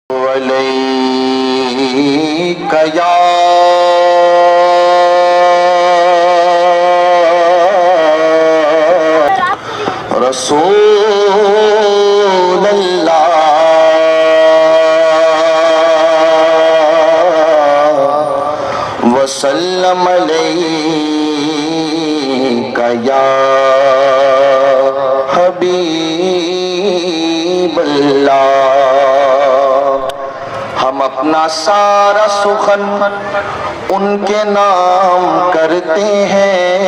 علیک یا رسول اللہ وسلم علیک یا حبیب اللہ۔ ہم اپنا سارا سخن ان کے نام کرتے ہیں،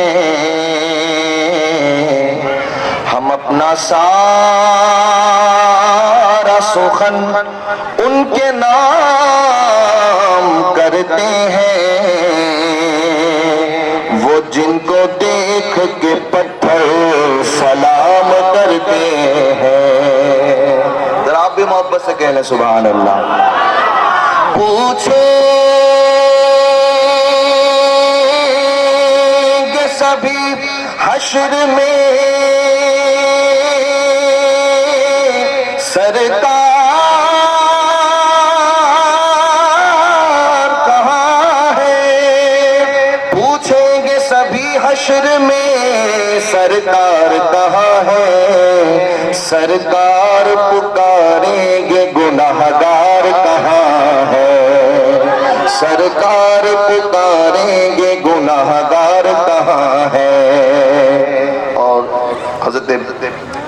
ہم اپنا سارا سخن ان کے نام کرتے ہیں، وہ جن کو دیکھ کے پتھر سلام کرتے ہیں۔ ذرا آپ بھی محبت سے کہہ لیں سبحان اللہ۔ پوچھیں گے سبھی حشر میں سرکار کہاں ہے، پوچھیں گے سبھی حشر میں سرکار کہاں ہے، سرکار پکاریں گے گناہگار کہاں ہے، سرکار پکاریں گے گناہگار کہاں ہے۔ اور حضرت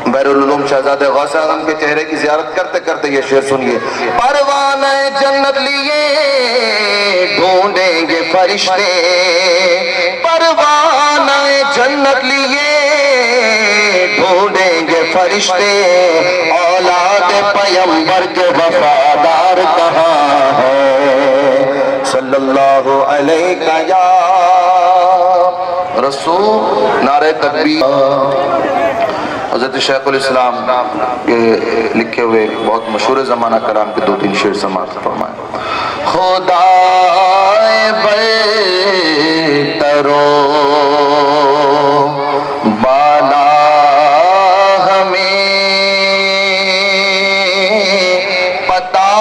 بحر العلوم شہزادہ غوث اعظم کے چہرے کی زیارت کرتے کرتے یہ شعر سنیے۔ پروانہ جنت لیے ڈھونڈیں گے فرشتے، پروانہ جنت لیے ڈھونڈیں گے فرشتے، اولاد پیمبر کے وفادار کہاں ہے، صلی اللہ علیہ یا رسول۔ نعرہ تکبیر۔ حضرت شیخ الاسلام کے لکھے ہوئے بہت مشہور زمانہ کرام کے دو تین شعر سماعت فرمائیں۔ خدائے برتر و بالا ہمیں پتا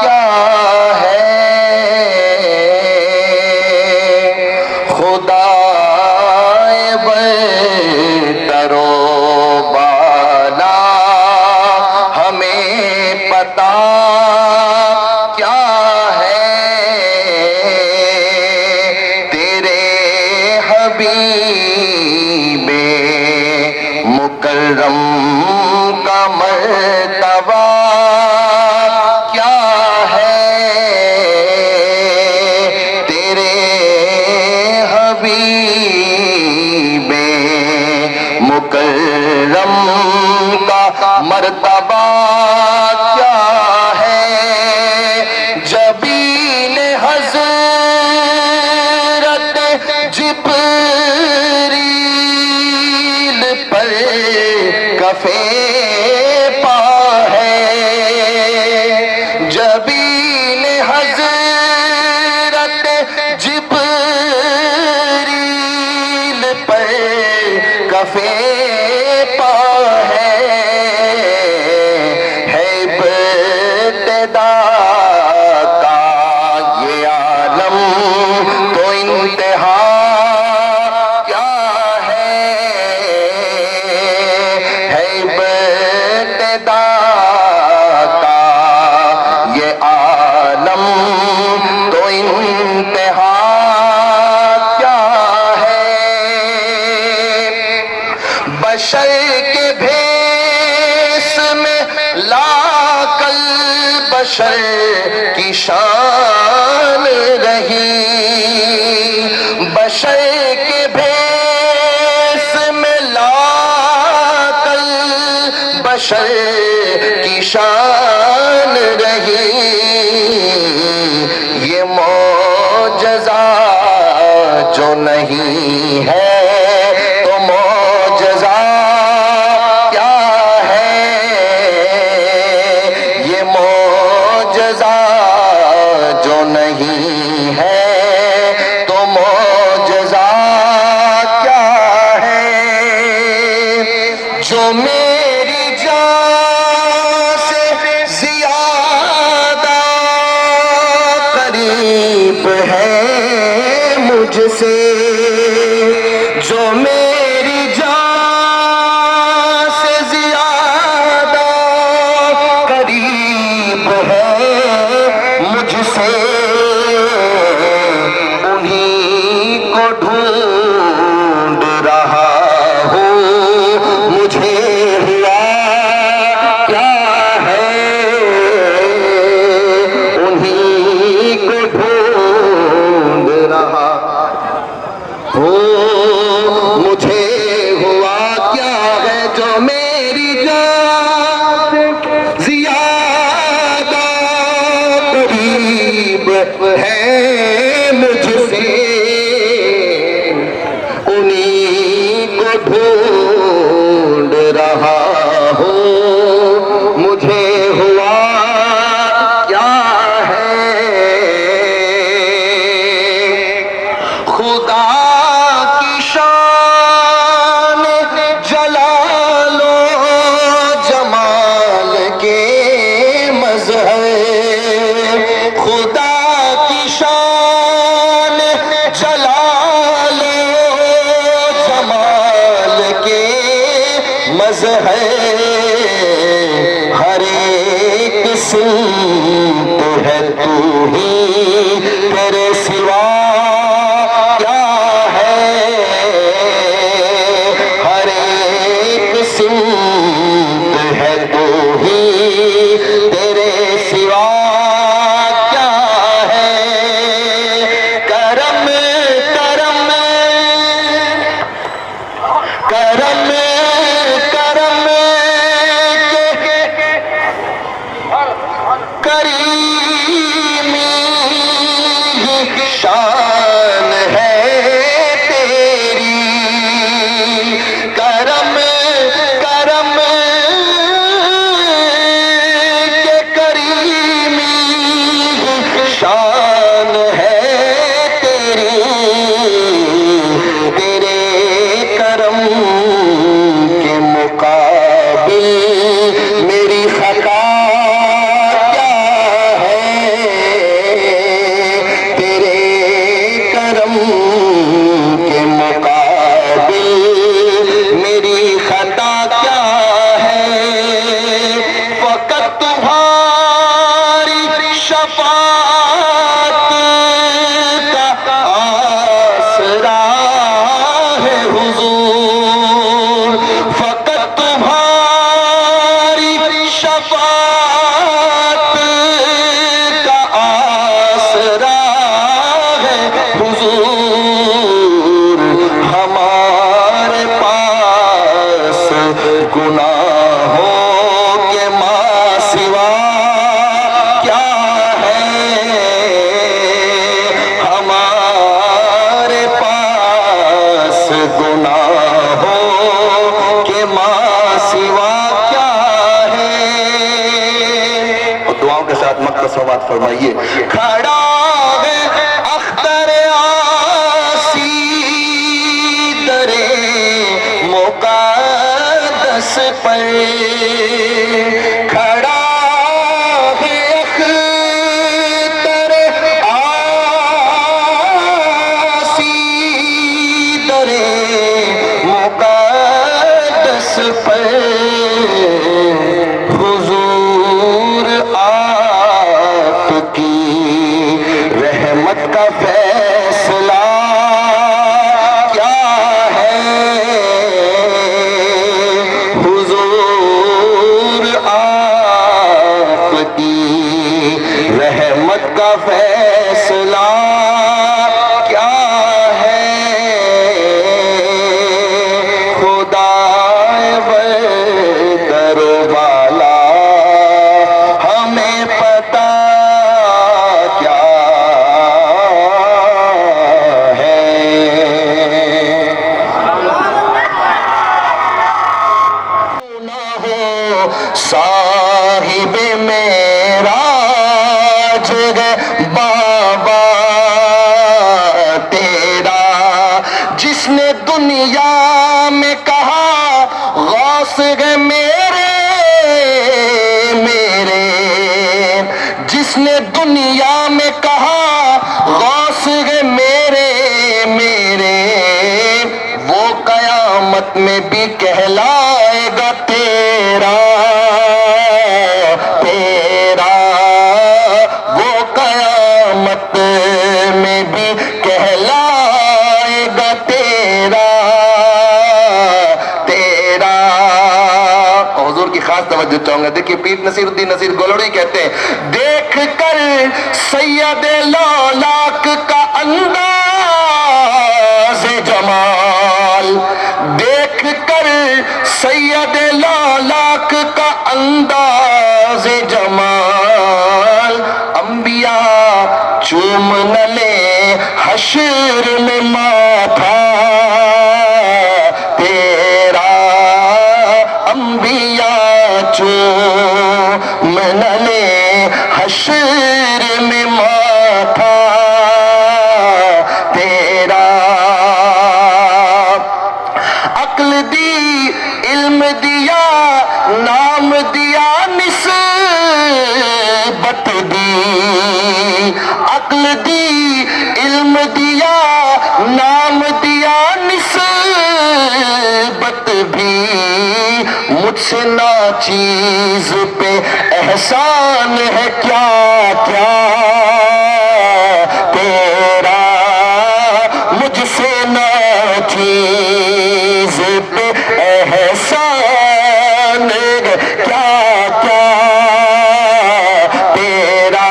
کیا ہے، خدائے برتر و بالا ہمیں پتا کیا ہے، تیرے حبیب مکرم کا مرتبہ کیا ہے، تیرے حبیب مکرم کا مرتبہ کیا ہے، جبین حضرت جبریل پر کفے پا ہے، جبین حضرت جبریل پر کفے پا ہے، ابتدا کا یہ عالم تو انتہا کیا ہے، ابتدا کا یہ عالم تو انتہا کیا ہے، بشر کے بھیس میں لاکل بشر کی شان رہی، بشر کے بھیس میں لاکل بشر کی شان رہی، یہ معجزہ جو نہیں ہے تو معجزہ کیا ہے، یہ معجزہ جو نہیں ہے تو معجزہ کیا ہے، جو میری جان سے زیادہ مظہر ہر ایک سمت ہے تو ہی تیرے سوا کیا ہے ہر ایک سمت ہے تو ہی تیرے سوا کیا ہے کرم کرم کرم کرم کریمی شان ہے تیری کرم کرم کے کریمی شان ہے تیری تیرے کرم کے مقابل میری خطا کیا ہے تیرے کرم کے مقابل میری خطا کیا ہے فقط تمہاری شفاعت کا آسرا ہے حضور فقط تمہاری شفاعت کا آسرا ہے حضور ہمارے پاس گناہوں کے ماں سوا کیا ہے ہمارے پاس گناہوں کے ماں سوا کیا ہے اور دعاؤں کے ساتھ مقدس صلوات فرمائیے کھڑا ہے اختر آسی درے مقدس پر کھڑا ہے اختر آسی درے مقدس پر حضور آپ کی رحمت کا فیصلہ کیا ہے حضور آپ کی رحمت کا فیصلہ کیا ہے خدا برتر و بالا ہمیں پتا کیا ہے نہ ہو صاحب معراج ہے بابا تیرا جس نے دنیا میں کہا غوث ہے میرے میرے جس نے دنیا میں کہا غوث ہے میرے میرے وہ قیامت میں بھی کہلائے گا تیرا تیرا وہ قیامت میں بھی کہلائے گا تیرا تیرا حضور کی خاص توجہ چاہوں گا دیکھیے پیر نصیر الدین نصیر گولڑی کہتے ہیں دیکھ کر سید لولاک کا انداز جمال دیکھ کر سید لولاک کا انداز جمال انبیاء چوم نہ لے حشر میں ماتھا تیرا انبیاء چوم نہ لے حشر میں ماتھا تیرا عقل دی علم دیا نام دیا نسبت دی عقل دی مجھ سے ناچیز پہ احسان ہے کیا کیا تیرا، مجھ سے ناچیز پہ احسان ہے کیا کیا تیرا،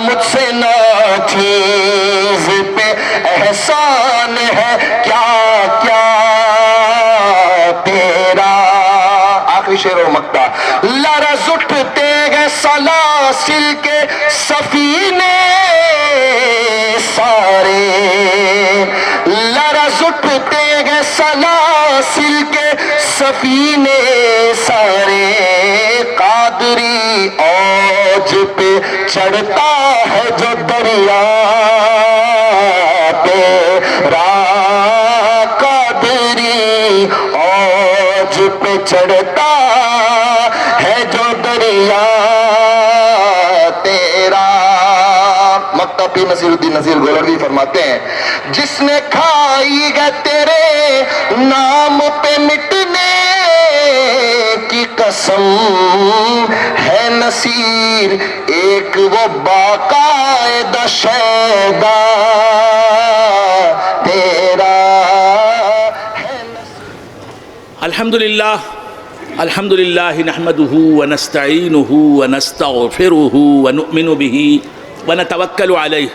مجھ سے ناچیز پہ احسان ہے کیا کیا تیرا۔ آخری شعر و مقطع۔ لرز اٹھتے گئے سلاسل کے سفینے سارے، لرز اٹھتے گئے سلاسل کے سفینے سارے، قادری اوج پہ چڑھتا ہے جو دریا تیرا، قادری اوج پہ چڑھتا ہے جو دریا تیرا۔ مکتب پیر نصیر الدین نذیر گولروی فرماتے ہیں، جس نے کھائی گئے تیرے نام پہ مٹنے کی قسم ہے نصیر، ایک وہ باقاعدہ شیدا تیرا ہے۔ الحمدللہ نحمده ونستعینه ونستغفره ونؤمن به ونتوکل علیہ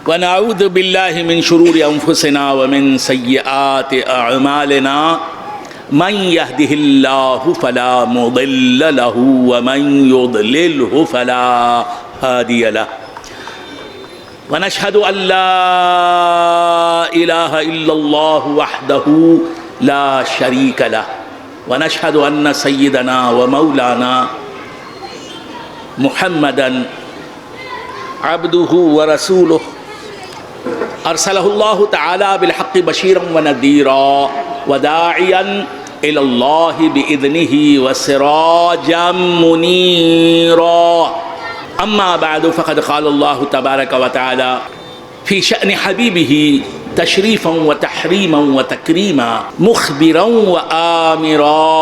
ونعوذ باللہ من شرور انفسنا ومن سیئات اعمالنا، من يهده اللہ فلا مضل له ومن يضلله فلا هادی له، ونشهد ان لا الہ الا اللہ وحدہ لا شریک له، ونشهد ان سیدنا ومولانا محمدا عبده ورسوله ارسلہ اللہ تعالی بالحق بشیرا ونذیرا وداعیا الى اللہ باذنہ وسراجا منیرا، اما بعد فقد قال اللہ تبارک وتعالی فی شأن حبیبہ تشریفا وتحریما وتکریما مخبرا وآمرا،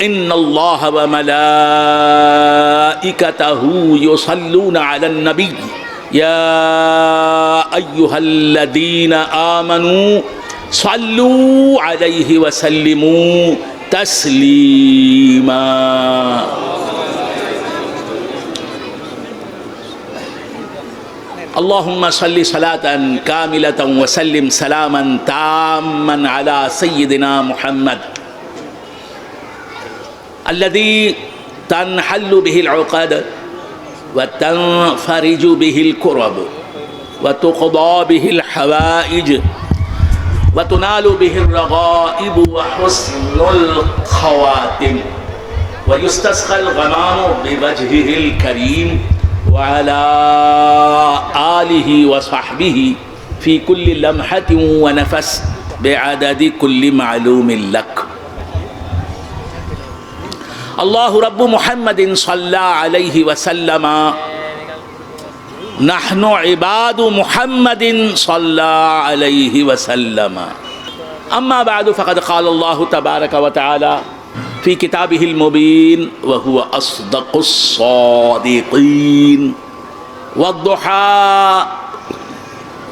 ان اللہ وملائکتہ یصلون علی النبی یا ایہا الذین آمنوا صلوا علیہ وسلموا تسلیما۔ اللہم صلی صلاة کاملة وسلم سلاما تاما علی سیدنا محمد الذي تنحل به العقد وتنفرج به الكرب وتقضى به الحوائج وتنال به الرغائب وحسن الخواتم ويستسقى الغمام بوجهه الكريم وعلى آله وصحبه في كل لمحة ونفس بعدد كل معلوم لك۔ اللہ رب محمد صلی علیہ وسلم، نحن عباد محمد صلی علیہ وسلم، اما بعد فقد قال اللہ تبارک وتعالی فی کتابہ المبین وهو اصدق الصادقین، والضحى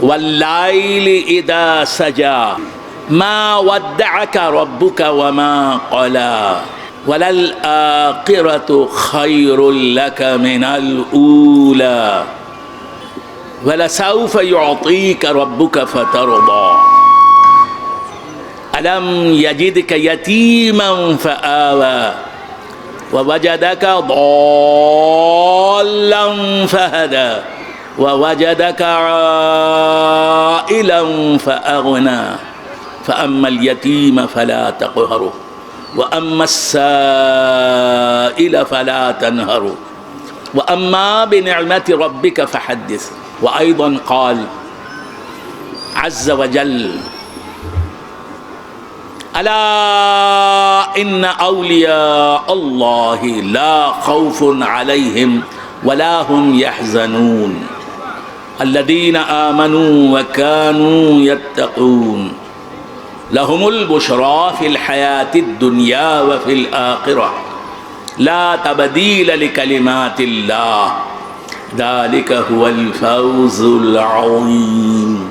واللیل اذا سجى ما ودعك ربك وما قلى وَلَلْآخِرَةُ خَيْرٌ لَكَ مِنَ الْأُولَى وَلَسَوْفَ يُعْطِيكَ رَبُّكَ فَتَرْضَى أَلَمْ يَجِدْكَ يَتِيمًا فَآوَى وَوَجَدَكَ ضَالًّا فَهَدَى وَوَجَدَكَ عَائِلًا فَأَغْنَى فَأَمَّا الْيَتِيمَ فَلَا تَقْهَرْ وَأَمَّا السَّائِلَ فَلَا تَنْهَرْ وَأَمَّا بِنِعْمَةِ رَبِّكَ فَحَدِّثْ۔ وأيضا قال عز وجل ألا إن أولياء الله لا خوف عليهم ولا هم يحزنون الذين آمنوا وكانوا يتقون لهم البشرى في الحياة الدنيا وفي الآخرة لا تبديل لكلمات الله ذلك هو الفوز العظيم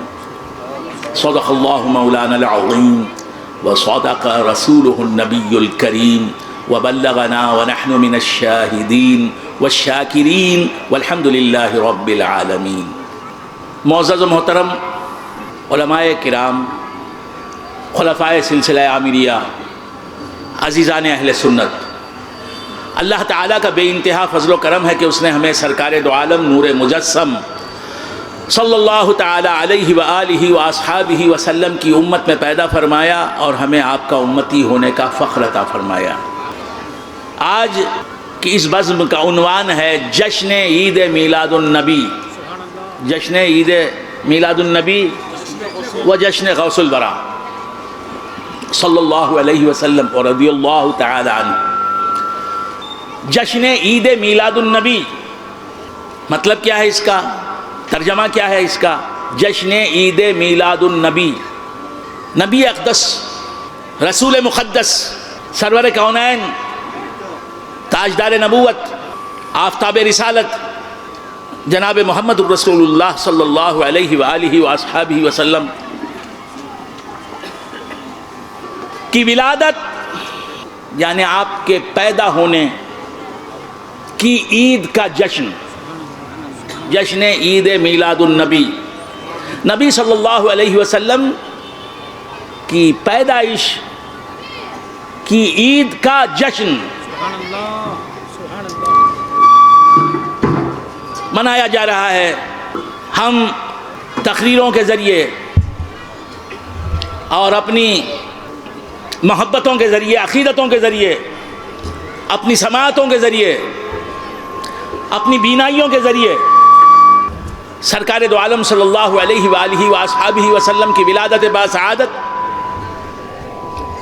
صدق الله مولانا العظيم وصدق رسوله النبي الكريم وبلغنا ونحن من الشاهدين والشاكرين والحمد لله رب العالمين. معزز و محترم علماء کرام، خلفائے سلسلہ عامریہ، عزیزان اہل سنت، اللہ تعالیٰ کا بے انتہا فضل و کرم ہے کہ اس نے ہمیں سرکار دو عالم نور مجسم صلی اللہ تعالیٰ علیہ وآلہ واصحابہ وسلم کی امت میں پیدا فرمایا اور ہمیں آپ کا امتی ہونے کا فخر عطا فرمایا. آج کی اس بزم کا عنوان ہے جشن عید میلاد النبی. جشن عید میلاد النبی و جشن غوث الورا صلی اللہ علیہ وسلم اور رضی اللہ تعالی عنہ. جشن عید میلاد النبی مطلب کیا ہے اس کا؟ ترجمہ کیا ہے اس کا؟ جشن عید میلاد النبی، نبی اقدس، رسول مقدس، سرور کونین، تاجدار نبوت، آفتاب رسالت، جناب محمد الرسول اللہ صلی اللہ علیہ وآلہ واصحابہ وسلم کی ولادت یعنی آپ کے پیدا ہونے کی عید کا جشن، جشن عید میلاد النبی، نبی صلی اللہ علیہ وسلم کی پیدائش کی عید کا جشن منایا جا رہا ہے. ہم تقریروں کے ذریعے اور اپنی محبتوں کے ذریعے، عقیدتوں کے ذریعے، اپنی سماعتوں کے ذریعے، اپنی بینائیوں کے ذریعے سرکار دو عالم صلی اللہ علیہ وآلہ واصحابہ وسلم کی ولادت باسعادت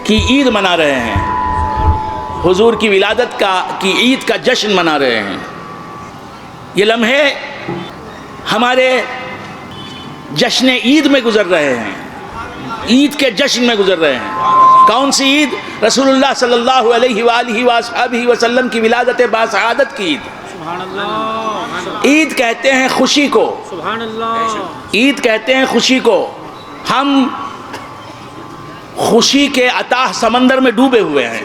کی عید منا رہے ہیں، حضور کی ولادت کی عید کا جشن منا رہے ہیں. یہ لمحے ہمارے جشن عید میں گزر رہے ہیں، عید کے جشن میں گزر رہے ہیں. کون سی عید؟ رسول اللہ صلی اللہ علیہ وآلہ وآصحابہ وسلم کی ولادت باسعادت کی عید. عید کہتے ہیں خوشی کو، عید کہتے ہیں خوشی کو. ہم خوشی کے اتاہ سمندر میں ڈوبے ہوئے ہیں،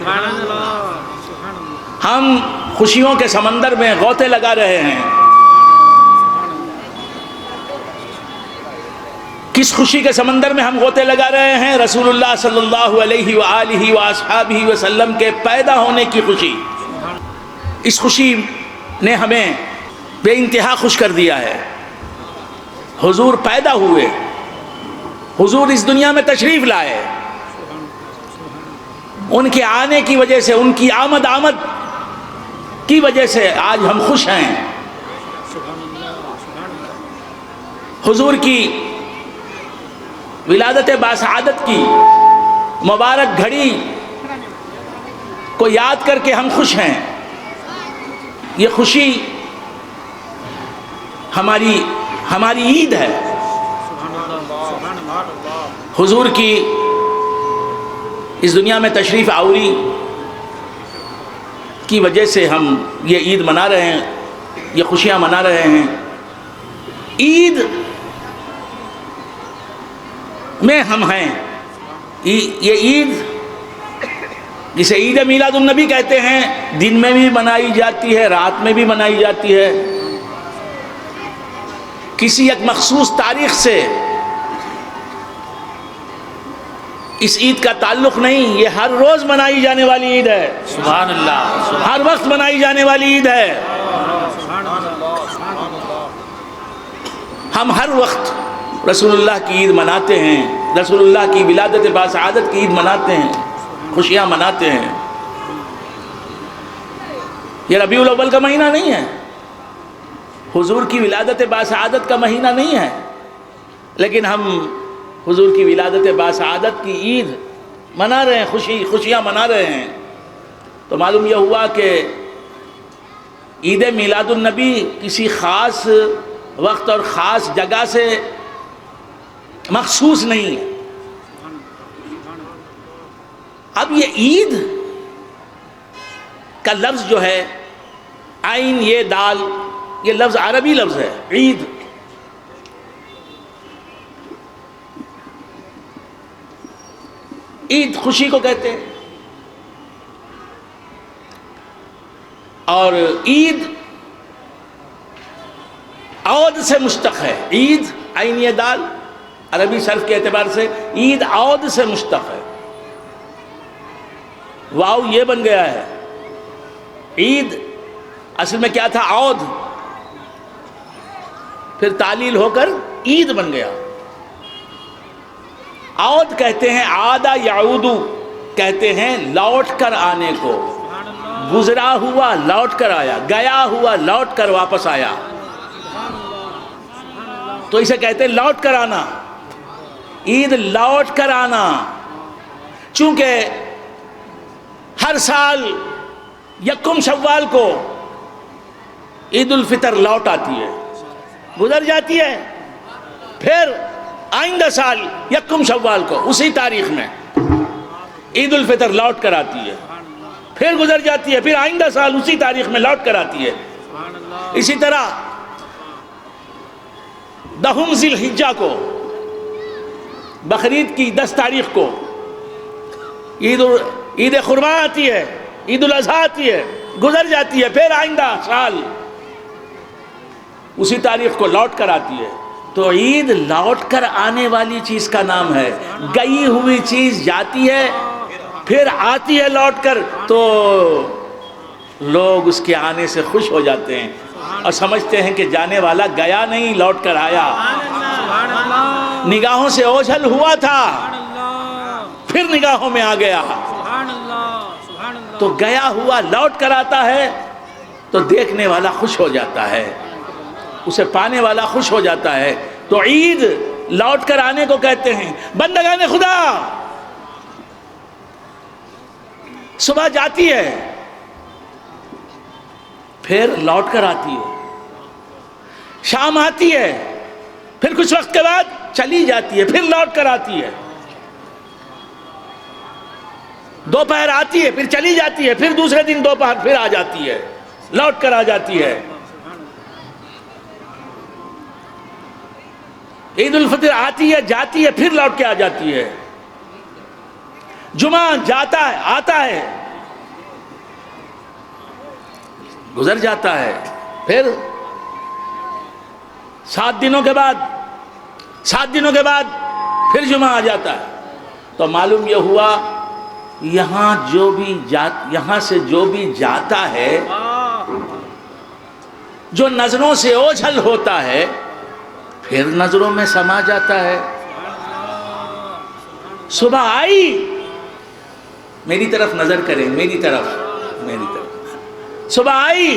ہم خوشیوں کے سمندر میں غوطے لگا رہے ہیں. کس خوشی کے سمندر میں ہم غوطے لگا رہے ہیں؟ رسول اللہ صلی اللہ علیہ وآلہ واصحابہ وسلم کے پیدا ہونے کی خوشی. اس خوشی نے ہمیں بے انتہا خوش کر دیا ہے. حضور پیدا ہوئے، حضور اس دنیا میں تشریف لائے، ان کے آنے کی وجہ سے، ان کی آمد کی وجہ سے آج ہم خوش ہیں. حضور کی ولادت باسعادت کی مبارک گھڑی کو یاد کر کے ہم خوش ہیں. یہ خوشی ہماری عید ہے. حضور کی اس دنیا میں تشریف آوری کی وجہ سے ہم یہ عید منا رہے ہیں، یہ خوشیاں منا رہے ہیں. عید میں ہم ہیں. یہ عید جسے عید میلاد النبی کہتے ہیں، دن میں بھی منائی جاتی ہے، رات میں بھی منائی جاتی ہے. کسی ایک مخصوص تاریخ سے اس عید کا تعلق نہیں، یہ ہر روز منائی جانے والی عید ہے. سبحان اللہ. ہر وقت منائی جانے والی عید ہے. ہم ہر وقت رسول اللہ کی عید مناتے ہیں، رسول اللہ کی ولادت باسعادت کی عید مناتے ہیں، خوشیاں مناتے ہیں. یہ ربیع الاول کا مہینہ نہیں ہے، حضور کی ولادت باسعادت کا مہینہ نہیں ہے، لیکن ہم حضور کی ولادت باسعادت کی عید منا رہے ہیں، خوشیاں منا رہے ہیں. تو معلوم یہ ہوا کہ عید میلاد النبی کسی خاص وقت اور خاص جگہ سے مخصوص نہیں ہے. اب یہ عید کا لفظ جو ہے عین یہ دال، یہ لفظ عربی لفظ ہے عید. عید خوشی کو کہتے ہیں. اور عید عود سے مشتق ہے. عید عین یہ دال عربی صرف کے اعتبار سے عید عود سے مشتق ہے. واو یہ بن گیا ہے. عید اصل میں کیا تھا؟ عود، پھر تعلیل ہو کر عید بن گیا. عود کہتے ہیں عادہ یعودو، کہتے ہیں لوٹ کر آنے کو. گزرا ہوا لوٹ کر آیا، گیا ہوا لوٹ کر واپس آیا، تو اسے کہتے ہیں لوٹ کر آنا. عید لوٹ کر آنا. چونکہ ہر سال یکم شوال کو عید الفطر لوٹ آتی ہے، گزر جاتی ہے، پھر آئندہ سال یکم شوال کو اسی تاریخ میں عید الفطر لوٹ کر آتی ہے، پھر گزر جاتی ہے، پھر آئندہ سال اسی تاریخ میں لوٹ کر آتی ہے. اسی طرح 10 ذی الحجہ کو، بقرعید کی 10 تاریخ کو عید خرما آتی ہے، عید الاضحیٰ آتی ہے، گزر جاتی ہے، پھر آئندہ سال اسی تاریخ کو لوٹ کر آتی ہے. تو عید لوٹ کر آنے والی چیز کا نام ہے. گئی ہوئی چیز جاتی ہے پھر آتی ہے لوٹ کر، تو لوگ اس کے آنے سے خوش ہو جاتے ہیں اور سمجھتے ہیں کہ جانے والا گیا نہیں، لوٹ کر آیا. نگاہوں سے اوجھل ہوا تھا، پھر نگاہوں میں آ گیا. تو گیا ہوا لوٹ کر آتا ہے تو دیکھنے والا خوش ہو جاتا ہے، اسے پانے والا خوش ہو جاتا ہے. تو عید لوٹ کر آنے کو کہتے ہیں. بندگان خدا، صبح جاتی ہے پھر لوٹ کر آتی ہے، شام آتی ہے پھر کچھ وقت کے بعد چلی جاتی ہے، پھر لوٹ کر آتی ہے. دوپہر آتی ہے پھر چلی جاتی ہے، پھر دوسرے دن دوپہر پھر آ جاتی ہے، لوٹ کر آ جاتی ہے. عید الفطر آتی ہے، جاتی ہے، پھر لوٹ کے آ جاتی ہے. جمعہ جاتا ہے، آتا ہے، گزر جاتا ہے، پھر 7 دنوں کے بعد پھر جمعہ آ جاتا ہے. تو معلوم یہ ہوا یہاں سے جو بھی جاتا ہے، جو نظروں سے اوجھل ہوتا ہے، پھر نظروں میں سما جاتا ہے. صبح آئی، میری طرف نظر کریں، میری طرف. صبح آئی،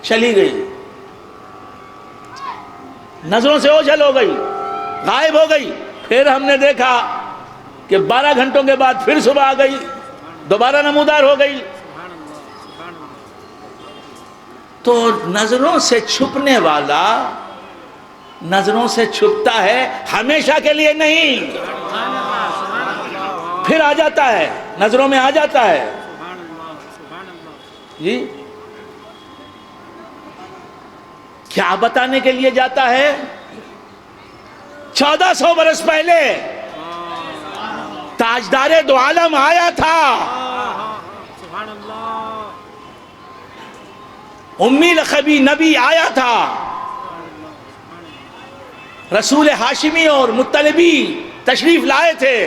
چلی گئی، نظروں سے اوجھل ہو گئی، غائب ہو گئی. پھر ہم نے دیکھا کہ 12 گھنٹوں کے بعد پھر صبح آ گئی، دوبارہ نمودار ہو گئی. تو نظروں سے چھپنے والا نظروں سے چھپتا ہے، ہمیشہ کے لیے نہیں، پھر آ جاتا ہے، نظروں میں آ جاتا ہے. جی کیا بتانے کے لیے جاتا ہے؟ 1400 برس پہلے تاجدار دو عالم آیا تھا، امی لقبی نبی آیا تھا، رسول ہاشمی اور مطلبی تشریف لائے تھے.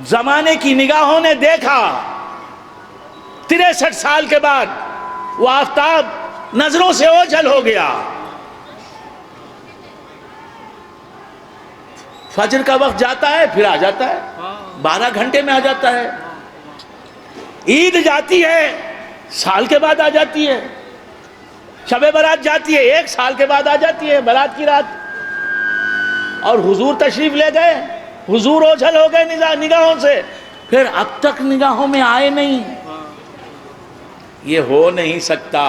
زمانے کی نگاہوں نے دیکھا، 63 سال کے بعد وہ آفتاب نظروں سے اوجھل ہو گیا. فجر کا وقت جاتا ہے پھر آ جاتا ہے، 12 گھنٹے میں آ جاتا ہے. عید جاتی ہے، سال کے بعد آ جاتی ہے. شب برات جاتی ہے، 1 سال کے بعد آ جاتی ہے، برات کی رات. اور حضور تشریف لے گئے، حضور اوجھل ہو گئے نگاہوں سے، پھر اب تک نگاہوں میں آئے نہیں. یہ ہو نہیں سکتا،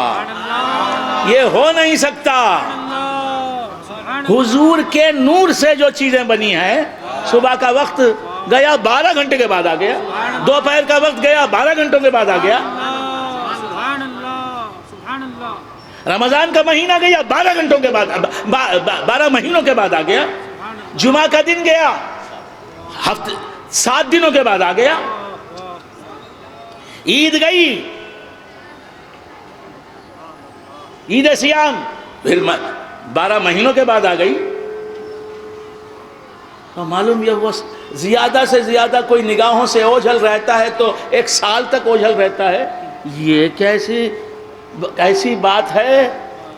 یہ ہو نہیں سکتا. حضور کے نور سے جو چیزیں بنی ہیں، صبح کا وقت گیا 12 گھنٹے کے بعد آ گیا، دوپہر کا وقت گیا 12 گھنٹوں کے بعد آ گیا، سبحان اللہ سبحان اللہ، رمضان کا مہینہ گیا 12 گھنٹوں کے بعد، 12 مہینوں کے بعد آ گیا، جمعہ کا دن گیا 7 دنوں کے بعد آ گیا، عید گئی، عید سیام پھر 12 مہینوں کے بعد آ گئی۔ تو معلوم یہ ہوا زیادہ سے زیادہ کوئی نگاہوں سے اوجھل رہتا ہے تو 1 سال تک اوجھل رہتا ہے۔ یہ کیسی بات ہے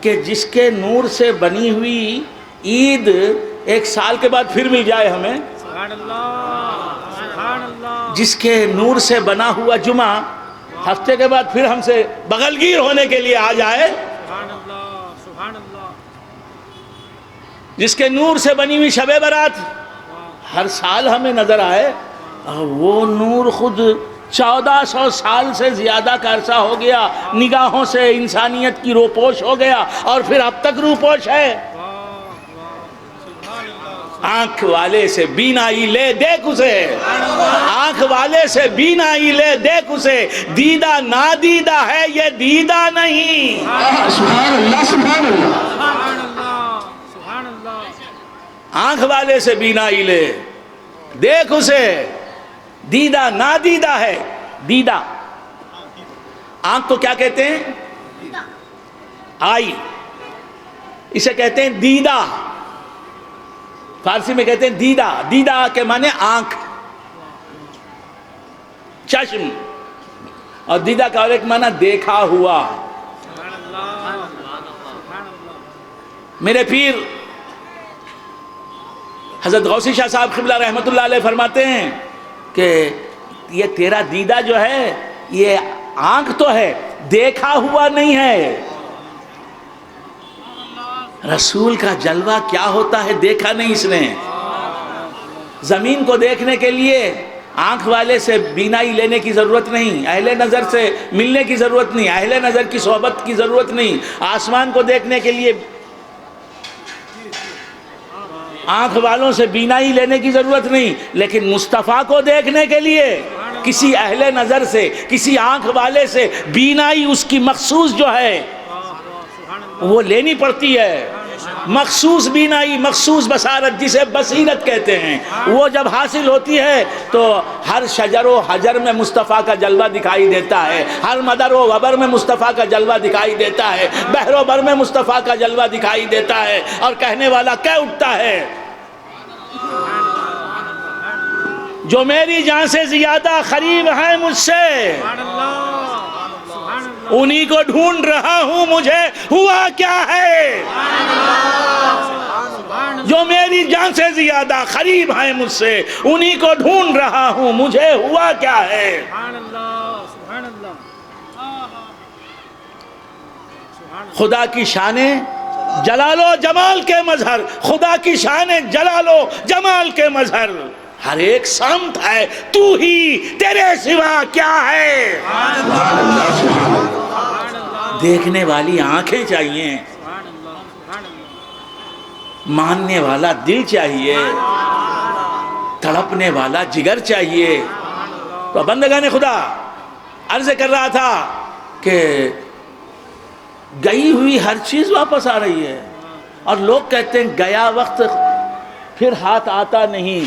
کہ جس کے نور سے بنی ہوئی عید 1 سال کے بعد پھر مل جائے ہمیں، سبحان اللہ سبحان اللہ، جس کے نور سے بنا ہوا جمعہ ہفتے کے بعد پھر ہم سے بغل گیر ہونے کے لیے آ جائے، سبحان اللہ سبحان اللہ، جس کے نور سے بنی ہوئی شب برات ہر سال ہمیں نظر آئے، اور وہ نور خود 1400 سال سے زیادہ کا عرصہ ہو گیا نگاہوں سے انسانیت کی روپوش ہو گیا، اور پھر اب تک روپوش ہے۔ آنکھ والے سے بینائی لے دیکھ اسے، آنکھ والے سے بینائی لے دیکھ اسے، دیدہ نادیدہ ہے یہ دیدہ نہیں۔ سبحان اللہ سبحان اللہ، سبحان اللہ سبحان اللہ، آنکھ والے سے بینائی لے دیکھ اسے، دیدہ نادیدہ ہے۔ دیدہ آنکھ کو کیا کہتے ہیں؟ آئی، اسے کہتے ہیں دیدہ، فارسی میں کہتے ہیں دیدہ۔ دیدہ کے معنی آنکھ، چشم، اور دیدہ کا اور ایک معنی دیکھا ہوا۔ سبحان اللہ سبحان اللہ، میرے پیر حضرت غوثی شاہ صاحب قبلہ رحمت اللہ علیہ فرماتے ہیں کہ یہ تیرا دیدہ جو ہے یہ آنکھ تو ہے، دیکھا ہوا نہیں ہے۔ رسول کا جلوہ کیا ہوتا ہے دیکھا نہیں اس نے۔ زمین کو دیکھنے کے لیے آنکھ والے سے بینائی لینے کی ضرورت نہیں، اہل نظر سے ملنے کی ضرورت نہیں، اہل نظر کی صحبت کی ضرورت نہیں، آسمان کو دیکھنے کے لیے آنکھ والوں سے بینائی لینے کی ضرورت نہیں، لیکن مصطفیٰ کو دیکھنے کے لیے کسی اہل نظر سے، کسی آنکھ والے سے بینائی اس کی مخصوص جو ہے وہ لینی پڑتی ہے۔ مخصوص بینائی، مخصوص بصارت جسے بصیرت کہتے ہیں، وہ جب حاصل ہوتی ہے تو ہر شجر و حجر میں مصطفیٰ کا جلوہ دکھائی دیتا ہے، ہر مدر و غبر میں مصطفیٰ کا جلوہ دکھائی دیتا ہے، بحر و بر میں مصطفیٰ کا جلوہ دکھائی دیتا ہے، اور کہنے والا کہہ اٹھتا ہے جو میری جان سے زیادہ قریب ہے مجھ سے، انہی کو ڈھونڈ رہا ہوں مجھے ہوا کیا ہے۔ جو میری جان سے زیادہ قریب ہے مجھ سے انہی کو ڈھونڈ رہا ہوں مجھے ہوا کیا ہے۔ سبحان اللہ سبحان اللہ، خدا کی شان جلال و جمال کے مظہر، خدا کی شان جلال و جمال کے مظہر، ہر ایک سمت ہے تو ہی، تیرے سوا کیا ہے۔ دیکھنے والی آنکھیں چاہیے، ماننے والا دل چاہیے، تڑپنے والا جگر چاہیے۔ تو بندگان خدا عرض کر رہا تھا کہ گئی ہوئی ہر چیز واپس آ رہی ہے، اور لوگ کہتے ہیں گیا وقت پھر ہاتھ آتا نہیں،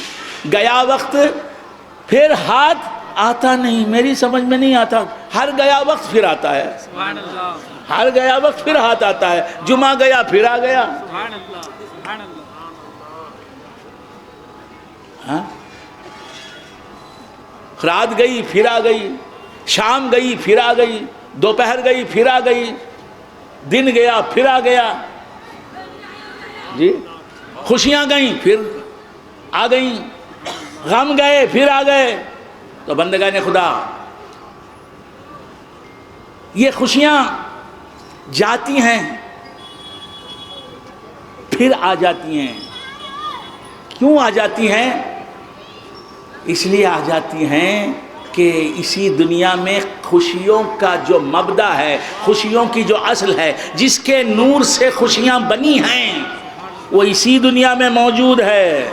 گیا وقت پھر ہاتھ آتا نہیں، میری سمجھ میں نہیں آتا۔ ہر گیا وقت پھر آتا ہے، سبحان اللہ ہر گیا وقت پھر ہاتھ آتا ہے، جمعہ گیا پھر آ گیا، سبحان اللہ سبحان اللہ، ہاں؟ رات گئی پھر آ گئی، شام گئی پھر آ گئی، دوپہر گئی پھر آ گئی، دن گیا پھر آ گیا، جی خوشیاں گئیں پھر آ گئیں، غم گئے پھر آ گئے۔ تو بندگان خدا یہ خوشیاں جاتی ہیں پھر آ جاتی ہیں، کیوں آ جاتی ہیں؟ اس لیے آ جاتی ہیں کہ اسی دنیا میں خوشیوں کا جو مبدا ہے، خوشیوں کی جو اصل ہے، جس کے نور سے خوشیاں بنی ہیں، وہ اسی دنیا میں موجود ہے۔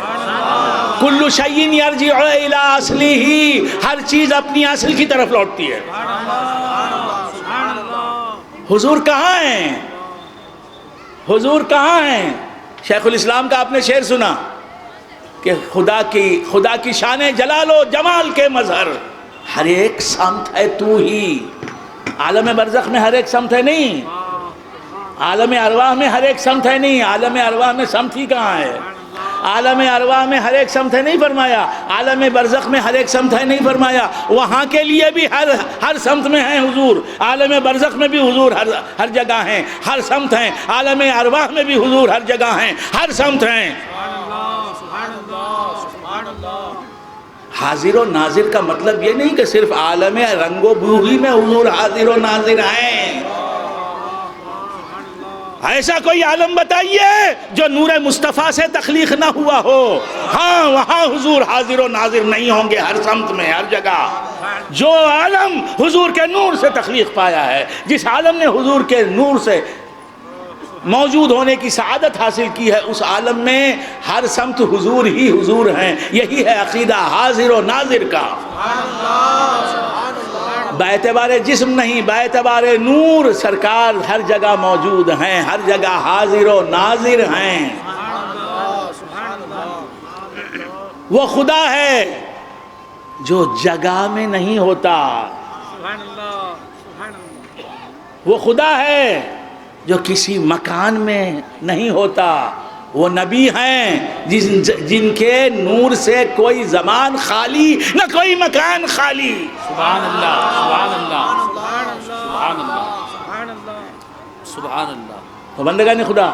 کل شیء یرجع الی اصلہ، ہر چیز اپنی اصل کی طرف لوٹتی ہے۔ حضور کہاں ہیں؟ حضور کہاں ہیں؟ شیخ الاسلام کا آپ نے شعر سنا کہ خدا کی شان جلال و جمال کے مظہر، ہر ایک سمت ہے تو ہی۔ عالم برزخ میں ہر ایک سمت ہے نہیں، عالم ارواح میں ہر ایک سمت ہے نہیں، عالم ارواح میں سمت ہی کہاں ہے؟ عالم ارواح میں ہر ایک سمت ہے نہیں فرمایا، عالم برزخ میں ہر ایک سمت ہے نہیں فرمایا، وہاں کے لیے بھی ہر سمت میں ہیں حضور، عالم برزخ میں بھی حضور ہر جگہ ہیں، ہر سمت ہیں، عالم ارواح میں بھی حضور ہر جگہ ہیں، ہر سمت ہیں۔ حاضر و ناظر کا مطلب یہ نہیں کہ صرف عالم رنگ و بو ہی میں حضور حاضر و ناظر ہیں۔ ایسا کوئی عالم بتائیے جو نور مصطفیٰ سے تخلیق نہ ہوا ہو، ہاں وہاں حضور حاضر و ناظر نہیں ہوں گے، ہر سمت میں، ہر جگہ۔ جو عالم حضور کے نور سے تخلیق پایا ہے، جس عالم نے حضور کے نور سے موجود ہونے کی سعادت حاصل کی ہے، اس عالم میں ہر سمت حضور ہی حضور ہیں۔ یہی ہے عقیدہ حاضر و ناظر کا، باعتبار جسم نہیں، باعتبار نور سرکار ہر جگہ موجود ہیں، ہر جگہ حاضر و ناظر ہیں۔ وہ خدا ہے جو جگہ میں نہیں ہوتا، وہ خدا ہے جو کسی مکان میں نہیں ہوتا، وہ نبی ہیں جن کے نور سے کوئی زمان خالی نہ کوئی مکان خالی۔ سبحان اللہ، سبحان اللہ، سبحان اللہ، سبحان اللہ۔ تو بندگان خدا،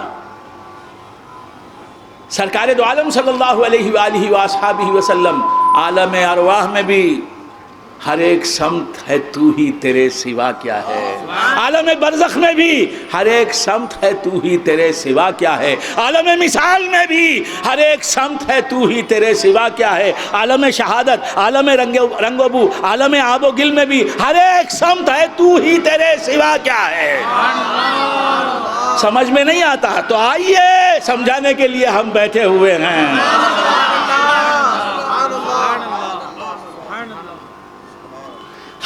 سرکار دو عالم صلی اللہ علیہ وآلہ وآصحابہ وسلم عالم ارواح میں بھی ہر ایک سمت ہے تو ہی تیرے سوا کیا ہے، عالم برزخ میں بھی ہر ایک سمت ہے تو ہی تیرے سوا کیا ہے، عالم مثال میں بھی ہر ایک سمت ہے تو ہی تیرے سوا کیا ہے، عالم شہادت، عالم رنگ و بو، عالم آب و گل میں بھی ہر ایک سمت ہے تو ہی تیرے سوا کیا ہے۔ سمجھ میں نہیں آتا تو آئیے سمجھانے کے لیے ہم بیٹھے ہوئے ہیں۔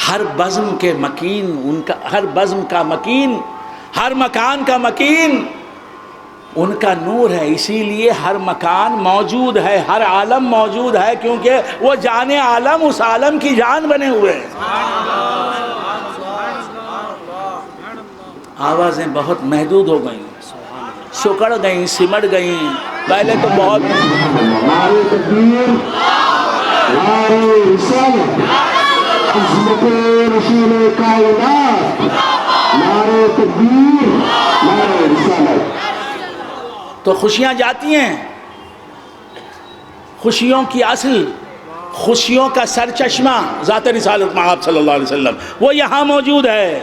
ہر بزم کے مکین ان کا، ہر بزم کا مکین، ہر مکان کا مکین ان کا نور ہے، اسی لیے ہر مکان موجود ہے، ہر عالم موجود ہے، کیونکہ وہ جان عالم اس عالم کی جان بنے ہوئے ہیں۔ آوازیں بہت محدود ہو گئیں، سکڑ گئیں، سمٹ گئیں، پہلے تو بہت نعرہ تکبیر، نعرہ رسالت، عظمت رسول کائنات، نعرہ تکبیر، نعرہ رسالت۔ تو خوشیاں جاتی ہیں، خوشیوں کی اصل، خوشیوں کا سرچشمہ ذات رسالت مآب صلی اللہ علیہ وسلم وہ یہاں موجود ہے۔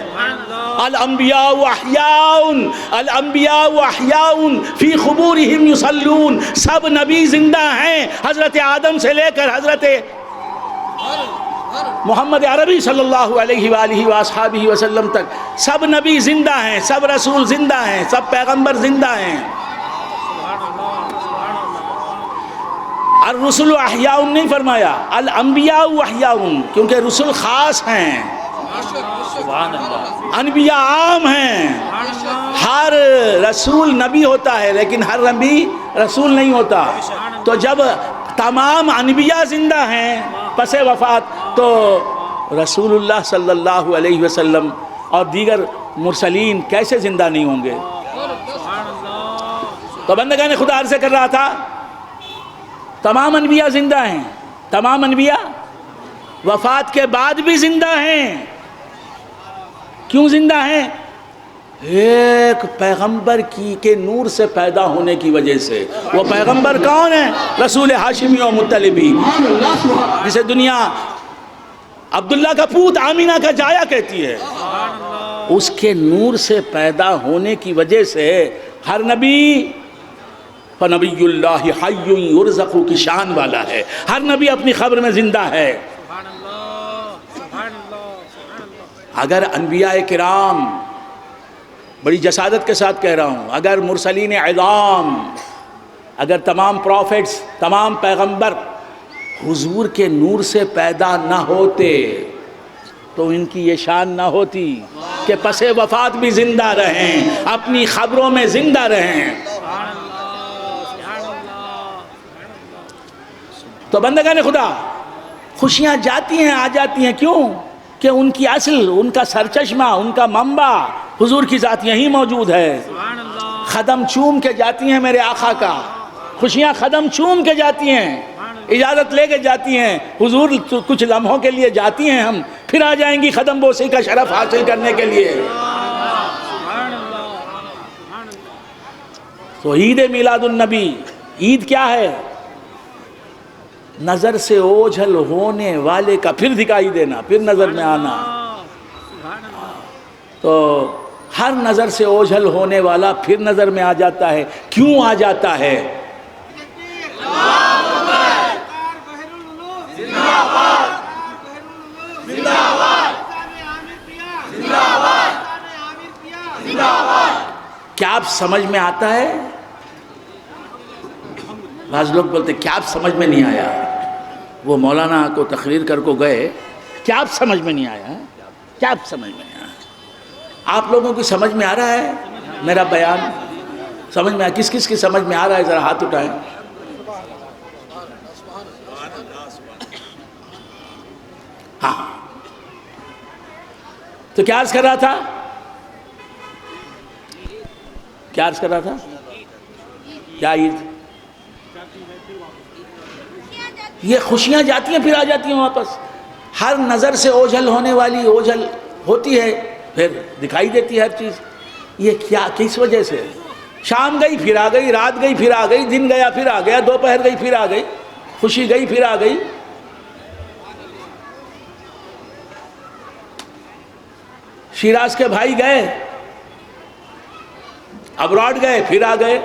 الانبیاء احیاء، الانبیاء احیاء فی قبورہم یصلون، سب نبی زندہ ہیں، حضرت آدم سے لے کر حضرت محمد عربی صلی اللہ علیہ وآلہ وآصحابہ وسلم تک سب نبی زندہ ہیں، سب رسول زندہ ہیں، سب پیغمبر زندہ ہیں۔ الرسل احیاء نہیں فرمایا، الانبیاء احیاء، کیونکہ رسول خاص ہیں، سبحان اللہ، انبیاء عام ہیں۔ ہر رسول نبی ہوتا ہے لیکن ہر نبی رسول نہیں ہوتا۔ تو جب تمام انبیاء زندہ ہیں پس وفات، تو رسول اللہ صلی اللہ علیہ وسلم اور دیگر مرسلین کیسے زندہ نہیں ہوں گے؟ تو بندگان خدا عرض کر رہا تھا تمام انبیاء زندہ ہیں، تمام انبیاء وفات کے بعد بھی زندہ ہیں۔ کیوں زندہ ہیں؟ ایک پیغمبر کے نور سے پیدا ہونے کی وجہ سے۔ وہ پیغمبر کون ہے؟ رسول ہاشمی و مطلبی، جسے دنیا عبداللہ کا پوت آمینہ کا جایا کہتی ہے۔ اس کے نور سے پیدا ہونے کی وجہ سے ہر نبی فنبی اللہ حی یرزق کی شان والا ہے، ہر نبی اپنی خبر میں زندہ ہے۔ اگر انبیاء کرام، بڑی جسادت کے ساتھ کہہ رہا ہوں، اگر مرسلین عظام، اگر تمام پروفٹس، تمام پیغمبر حضور کے نور سے پیدا نہ ہوتے تو ان کی یہ شان نہ ہوتی کہ پس وفات بھی زندہ رہیں، اپنی خبروں میں زندہ رہیں۔ تو بندگان خدا، خوشیاں جاتی ہیں آ جاتی ہیں، کیوں؟ کہ ان کی اصل، ان کا سرچشمہ، ان کا منبع حضور کی ذات یہی موجود ہے۔ قدم چوم کے جاتی ہیں میرے آقا کا، خوشیاں قدم چوم کے جاتی ہیں، اجازت لے کے جاتی ہیں حضور کچھ لمحوں کے لیے جاتی ہیں، ہم پھر آ جائیں گی قدم بوسی کا شرف حاصل کرنے کے لیے۔ تو عید میلاد النبی، عید کیا ہے؟ نظر سے اوجھل ہونے والے کا پھر دکھائی دینا، پھر نظر میں آنا۔ تو ہر نظر سے اوجھل ہونے والا پھر نظر میں آ جاتا ہے۔ کیوں آ جاتا ہے؟ کیا آپ سمجھ میں آتا ہے؟ بعض لوگ بولتے کیا آپ سمجھ میں نہیں آیا؟ وہ مولانا کو تقریر کر کو گئے، کیا آپ سمجھ میں نہیں آیا؟ کیا آپ سمجھ میں نہیں آیا؟ آپ لوگوں کی سمجھ میں آ رہا ہے میرا بیان؟ سمجھ میں آیا؟ کس کس کی سمجھ میں آ رہا ہے؟ ذرا ہاتھ اٹھائیں۔ ہاں، تو کیا عرض کر رہا تھا؟ کیا عرض کر رہا تھا؟ کیا عید؟ یہ خوشیاں جاتی ہیں پھر آ جاتی ہیں واپس۔ ہر نظر سے اوجھل ہونے والی اوجھل ہوتی ہے، پھر دکھائی دیتی ہے ہر چیز۔ یہ کیا، کس وجہ سے؟ شام گئی پھر آ گئی، رات گئی پھر آ گئی، دن گیا پھر آ گیا، دوپہر گئی پھر آ گئی، خوشی گئی پھر آ گئی۔ شیراز کے بھائی گئے، ابراڈ گئے پھر آ گئے۔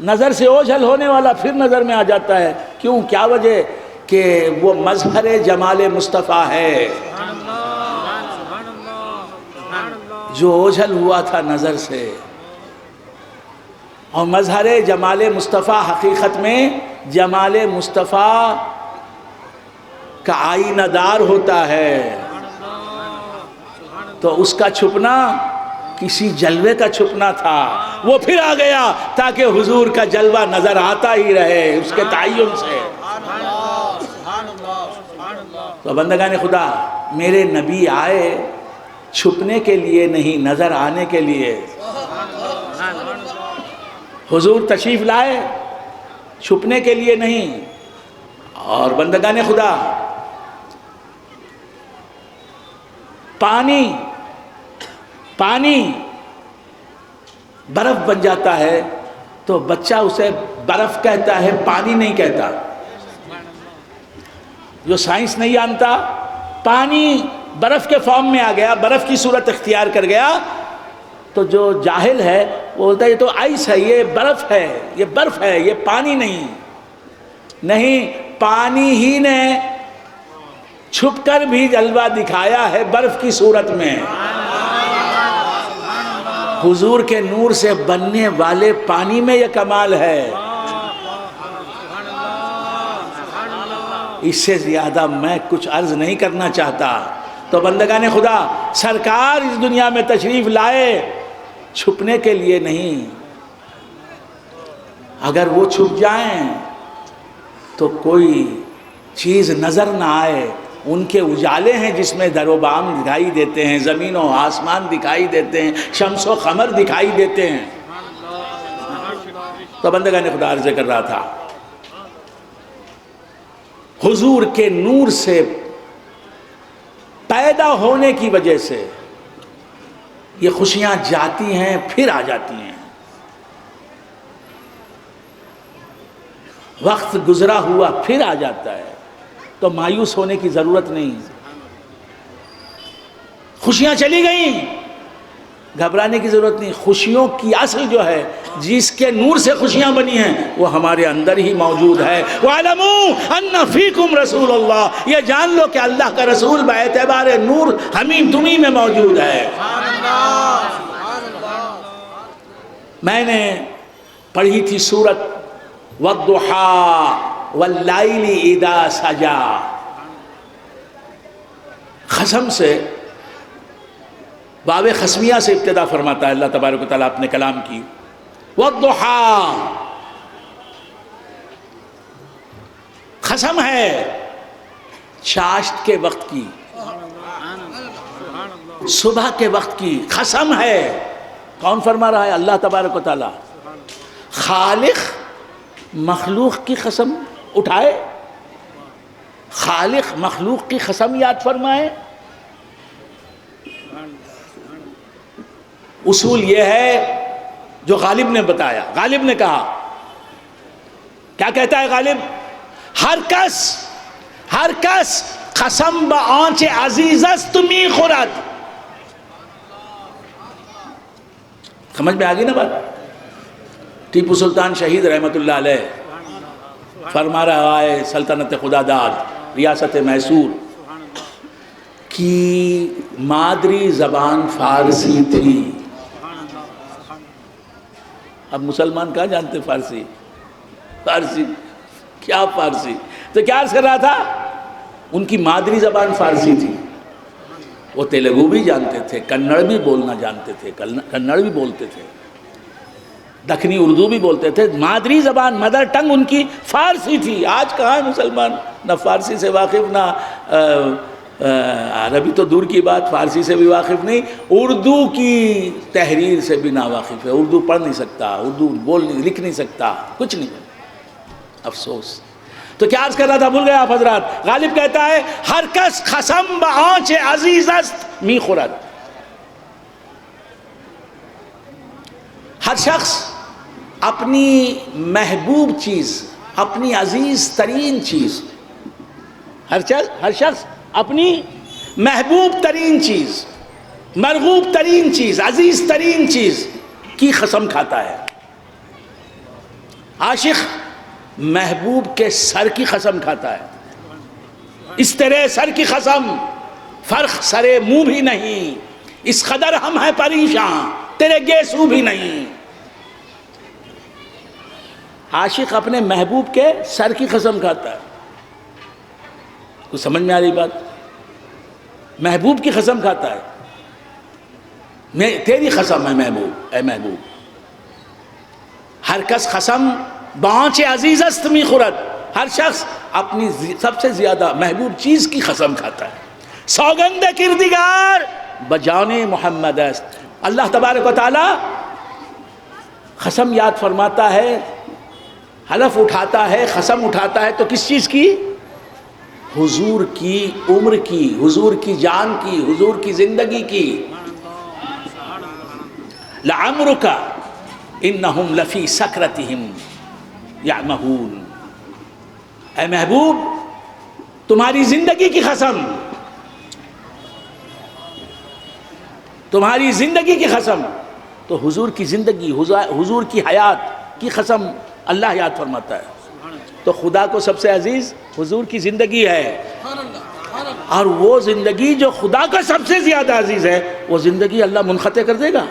نظر سے اوجھل ہونے والا پھر نظر میں آ جاتا ہے۔ کیوں؟ کیا وجہ؟ کہ وہ مظہر جمال مصطفیٰ ہے جو اوجھل ہوا تھا نظر سے۔ اور مظہر جمال مصطفیٰ حقیقت میں جمال مصطفیٰ کا آئینہ دار ہوتا ہے، تو اس کا چھپنا کسی جلوے کا چھپنا تھا، وہ پھر آ گیا تاکہ حضور کا جلوہ نظر آتا ہی رہے اس کے تعین سے۔ تو بندگان خدا، میرے نبی آئے چھپنے کے لیے نہیں، نظر آنے کے لیے۔ حضور تشریف لائے چھپنے کے لیے نہیں۔ اور بندگان خدا، پانی برف بن جاتا ہے تو بچہ اسے برف کہتا ہے، پانی نہیں کہتا۔ جو سائنس نہیں جانتا، پانی برف کے فارم میں آ گیا، برف کی صورت اختیار کر گیا، تو جو جاہل ہے وہ بولتا ہے یہ تو آئس ہے، یہ برف ہے، یہ برف ہے، یہ پانی نہیں۔ پانی ہی نے چھپ کر بھی جلوہ دکھایا ہے برف کی صورت میں۔ حضور کے نور سے بننے والے پانی میں یہ کمال ہے۔ اس سے زیادہ میں کچھ عرض نہیں کرنا چاہتا۔ تو بندگان خدا، سرکار اس دنیا میں تشریف لائے چھپنے کے لیے نہیں۔ اگر وہ چھپ جائیں تو کوئی چیز نظر نہ آئے۔ ان کے اجالے ہیں جس میں در و بام دکھائی دیتے ہیں، زمین و آسمان دکھائی دیتے ہیں، شمس و قمر دکھائی دیتے ہیں۔ تو بندگان خدا عرض کر رہا تھا، حضور کے نور سے پیدا ہونے کی وجہ سے یہ خوشیاں جاتی ہیں پھر آ جاتی ہیں۔ وقت گزرا ہوا پھر آ جاتا ہے، تو مایوس ہونے کی ضرورت نہیں۔ خوشیاں چلی گئیں، گھبرانے کی ضرورت نہیں۔ خوشیوں کی اصل جو ہے، جس کے نور سے خوشیاں بنی ہیں، وہ ہمارے اندر ہی موجود ہے۔ وَاعْلَمُوا أَنَّ فِيكُمْ رَسُولَ اللَّهِ، یہ جان لو کہ اللہ کا رسول باعتبار نور ہمیں تمہیں میں موجود ہے۔ میں نے پڑھی تھی سورت وَالضُّحَىٰ، واللیل اذا سجا. قسم سے باب قسمیہ سے ابتدا فرماتا ہے اللہ تبارک و تعالیٰ اپنے کلام کی. والضحیٰ، قسم ہے چاشت کے وقت کی، صبح کے وقت کی قسم ہے. کون فرما رہا ہے؟ اللہ تبارک و تعالیٰ. خالق مخلوق کی قسم اٹھائے، خالق مخلوق کی قسم یاد فرمائے. اصول یہ ہے جو غالب نے بتایا. غالب نے کہا، کیا کہتا ہے غالب؟ ہر کس قسم با آنچ عزیز است می خورد. سمجھ میں آگئی نا بات؟ ٹیپو سلطان شہید رحمت اللہ علیہ فرما رہا ہے سلطنت خدا داد ریاست میسور کی مادری زبان فارسی تھی. اب مسلمان کہاں جانتے فارسی؟ فارسی کیا فارسی؟ تو کیا عرض کر رہا تھا؟ ان کی مادری زبان فارسی تھی. وہ تیلگو بھی جانتے تھے، کنڑ بھی بولنا جانتے تھے، کنڑ بھی بولتے تھے، دکنی اردو بھی بولتے تھے. مادری زبان مدر ٹنگ ان کی فارسی تھی. آج کہاں ہے مسلمان نہ فارسی سے واقف، نہ عربی تو دور کی بات، فارسی سے بھی واقف نہیں، اردو کی تحریر سے بھی ناواقف ہے. اردو پڑھ نہیں سکتا، اردو لکھ نہیں سکتا، کچھ نہیں. افسوس. تو کیا عرض کر رہا تھا؟ بھول گیا آپ حضرات. غالب کہتا ہے ہر کس قسم با آنچ عزیز است می خورد. ہر شخص اپنی محبوب چیز، اپنی عزیز ترین چیز، ہر شخص اپنی محبوب ترین چیز، مرغوب ترین چیز، عزیز ترین چیز کی قسم کھاتا ہے. عاشق محبوب کے سر کی قسم کھاتا ہے. اس تیرے سر کی قسم، فرق سرے منہ بھی نہیں، اس قدر ہم ہیں پریشان، تیرے گیسو بھی نہیں. عاشق اپنے محبوب کے سر کی قسم کھاتا ہے. کچھ سمجھ میں آ رہی بات؟ محبوب کی قسم کھاتا ہے. میں تیری قسم ہے محبوب، اے محبوب. ہر کس قسم بانچ عزیز است می خورد. ہر شخص اپنی سب سے زیادہ محبوب چیز کی قسم کھاتا ہے. سوگند کردگار بجان محمد است. اللہ تبارک و تعالی قسم یاد فرماتا ہے، حلف اٹھاتا ہے، قسم اٹھاتا ہے تو کس چیز کی؟ حضور کی عمر کی، حضور کی جان کی، حضور کی زندگی کی. لعمرک انہم لفی سکرتہم یعمہون. اے محبوب تمہاری زندگی کی قسم، تمہاری زندگی کی قسم. تو حضور کی زندگی، حضور کی حیات کی قسم اللہ یاد فرماتا ہے. تو خدا کو سب سے عزیز حضور کی زندگی ہے، اور وہ زندگی جو خدا کا سب سے زیادہ عزیز ہے، وہ زندگی اللہ منقطع کر دے گا.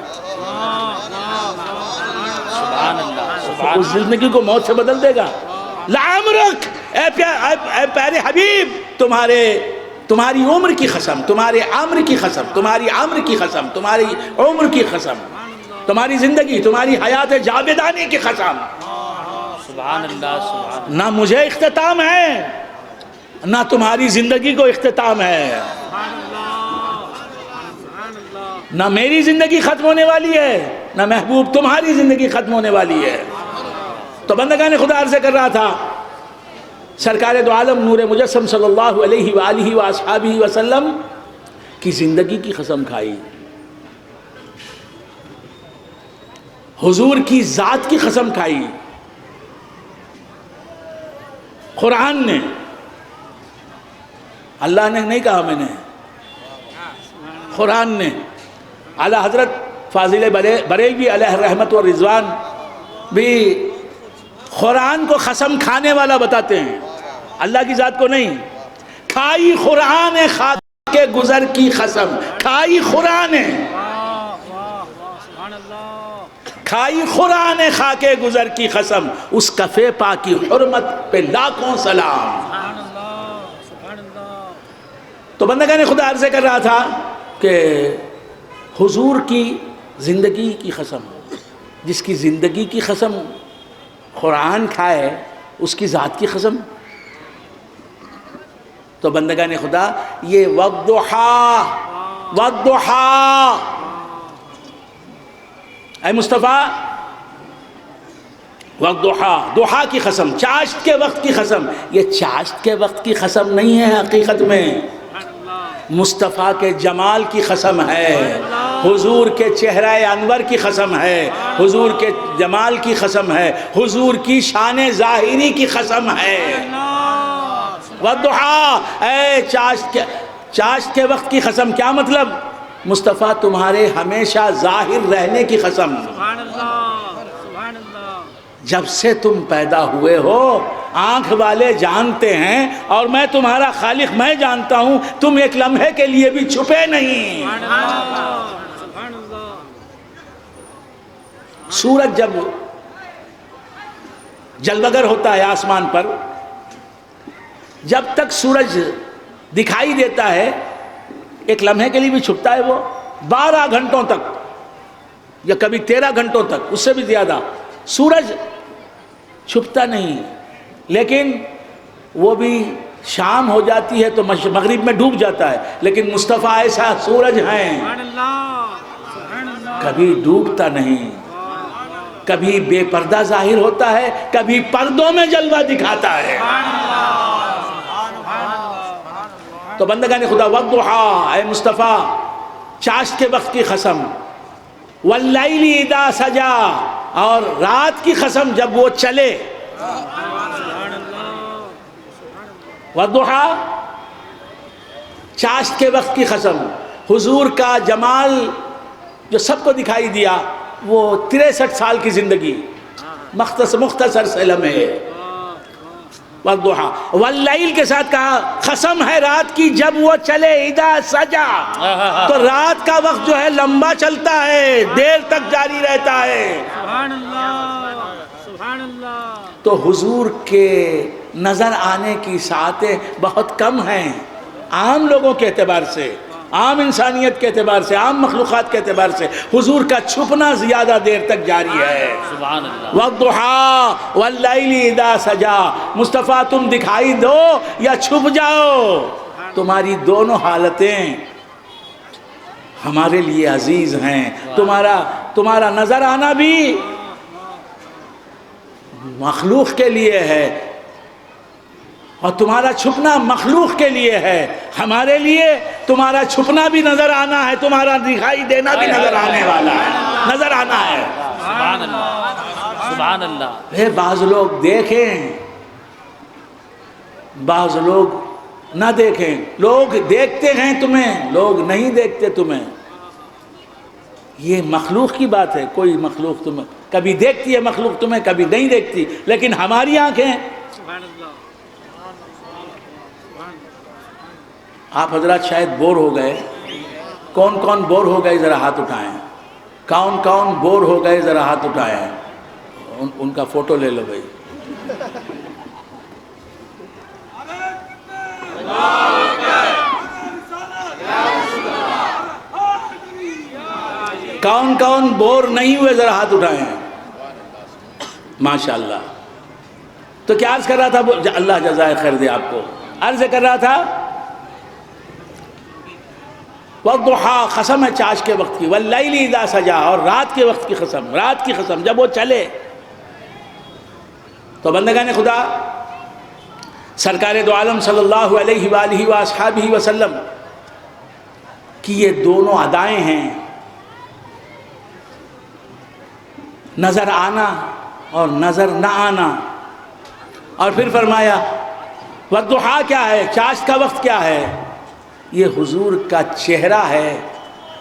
اس زندگی کو موت سے بدل دے گا. لعمرک، اے پیارے حبیب تمہاری عمر کی قسم، تمہارے عمر کی قسم، تمہاری عمر کی قسم، تمہاری عمر کی قسم، تمہاری زندگی، تمہاری حیات جاودانی کی قسم. سبحان اللہ، سبحان اللہ. نہ مجھے اختتام ہے، نہ تمہاری زندگی کو اختتام ہے. نہ میری زندگی ختم ہونے والی ہے، نہ محبوب تمہاری زندگی ختم ہونے والی ہے. تو بندگان خدا عرض کر رہا تھا، سرکار دو عالم نور مجسم صلی اللہ علیہ وآلہ وآصحابہ وسلم کی زندگی کی قسم کھائی، حضور کی ذات کی قسم کھائی. قرآن نے، اللہ نے نہیں کہا میں نے، قرآن نے. اعلیٰ حضرت فاضل بریلوی علیہ رحمت و رضوان بھی قرآن کو قسم کھانے والا بتاتے ہیں، اللہ کی ذات کو نہیں. کھائی قرآن خاک کے گزر کی قسم، کھائی قرآن، کھائی قرآن خاکے گزر کی قسم، اس کفے پا کی حرمت پہ لاکھوں سلام۔ تو بندگان خدا عرض کر رہا تھا کہ حضور کی زندگی کی قسم، جس کی زندگی کی قسم قرآن کھائے اس کی ذات کی قسم۔ تو بندگان خدا یہ والضحیٰ والضحیٰ، اے مصطفیٰ والضحیٰ، ضحیٰ کی قسم، چاشت کے وقت کی قسم۔ یہ چاشت کے وقت کی قسم نہیں ہے، حقیقت میں مصطفیٰ کے جمال کی قسم ہے، حضور کے چہرہ انور کی قسم ہے، حضور کے جمال کی قسم ہے، حضور کی شان ظاہری کی قسم ہے۔ والضحیٰ، اے چاشت کے وقت کی قسم، کیا مطلب؟ مصطفیٰ تمہارے ہمیشہ ظاہر رہنے کی قسم۔ جب سے تم پیدا ہوئے ہو آنکھ والے جانتے ہیں، اور میں تمہارا خالق میں جانتا ہوں، تم ایک لمحے کے لیے بھی چھپے نہیں۔ سورج جب جلوگر ہوتا ہے آسمان پر، جب تک سورج دکھائی دیتا ہے ایک لمحے کے لیے بھی چھپتا ہے، وہ 12 گھنٹوں تک یا کبھی 13 گھنٹوں تک، اس سے بھی زیادہ سورج چھپتا نہیں۔ لیکن وہ بھی شام ہو جاتی ہے تو مغرب میں ڈوب جاتا ہے، لیکن مصطفیٰ ایسا سورج ہیں کبھی ڈوبتا نہیں، کبھی بے پردہ ظاہر ہوتا ہے، کبھی پردوں میں جلوہ دکھاتا ہے۔ تو بندگان خدا والضحیٰ، اے مصطفیٰ چاشت کے وقت کی قسم، واللیل اذا سجا، اور رات کی قسم جب وہ چلے۔ والضحیٰ چاشت کے وقت کی قسم، حضور کا جمال جو سب کو دکھائی دیا، وہ 63 سال کی زندگی مختصر سے لمحے۔ والضحیٰ، واللیل کے ساتھ کہا قسم ہے رات کی جب وہ چلے، اذا سجا، تو رات کا وقت جو ہے لمبا چلتا ہے، دیر تک جاری رہتا ہے۔ تو حضور کے نظر آنے کی ساعتیں بہت کم ہیں عام لوگوں کے اعتبار سے، عام انسانیت کے اعتبار سے، عام مخلوقات کے اعتبار سے حضور کا چھپنا زیادہ دیر تک جاری ہے۔ سبحان اللہ۔ والضحیٰ واللیل اذا سجا، مصطفیٰ تم دکھائی دو یا چھپ جاؤ، تمہاری دونوں حالتیں ہمارے لیے عزیز ہیں۔ تمہارا نظر آنا بھی مخلوق کے لیے ہے، اور تمہارا چھپنا مخلوق کے لیے ہے۔ ہمارے لیے تمہارا چھپنا بھی نظر آنا ہے، تمہارا دکھائی دینا بھی نظر آنے والا ہے، نظر آنا ہے۔ سبحان اللہ، سبحان اللہ۔ بعض لوگ دیکھیں، بعض لوگ نہ دیکھیں، لوگ دیکھتے ہیں تمہیں، لوگ نہیں دیکھتے تمہیں۔ یہ مخلوق کی بات ہے، کوئی مخلوق تمہیں کبھی دیکھتی ہے، مخلوق تمہیں کبھی نہیں دیکھتی، لیکن ہماری آنکھیں۔ آپ حضرات شاید بور ہو گئے، کون کون بور ہو گئے ذرا ہاتھ اٹھائیں، کون کون بور ہو گئے ذرا ہاتھ اٹھائیں، ان کا فوٹو لے لو بھائی۔ کون کون بور نہیں ہوئے ذرا ہاتھ اٹھائیں، ماشاءاللہ۔ تو کیا عرض کر رہا تھا؟ اللہ جزائے خیر دے آپ کو۔ عرض کر رہا تھا والضحیٰ، قسم ہے چاشت کے وقت کی، واللیل اذا سجا، اور رات کے وقت کی قسم، رات کی قسم جب وہ چلے۔ تو بندگان خدا سرکار دو عالم صلی اللہ علیہ وآلہ وآصحابہ وسلم کی یہ دونوں ادائیں ہیں، نظر آنا اور نظر نہ آنا۔ اور پھر فرمایا والضحیٰ کیا ہے، چاشت کا وقت کیا ہے؟ یہ حضور کا چہرہ ہے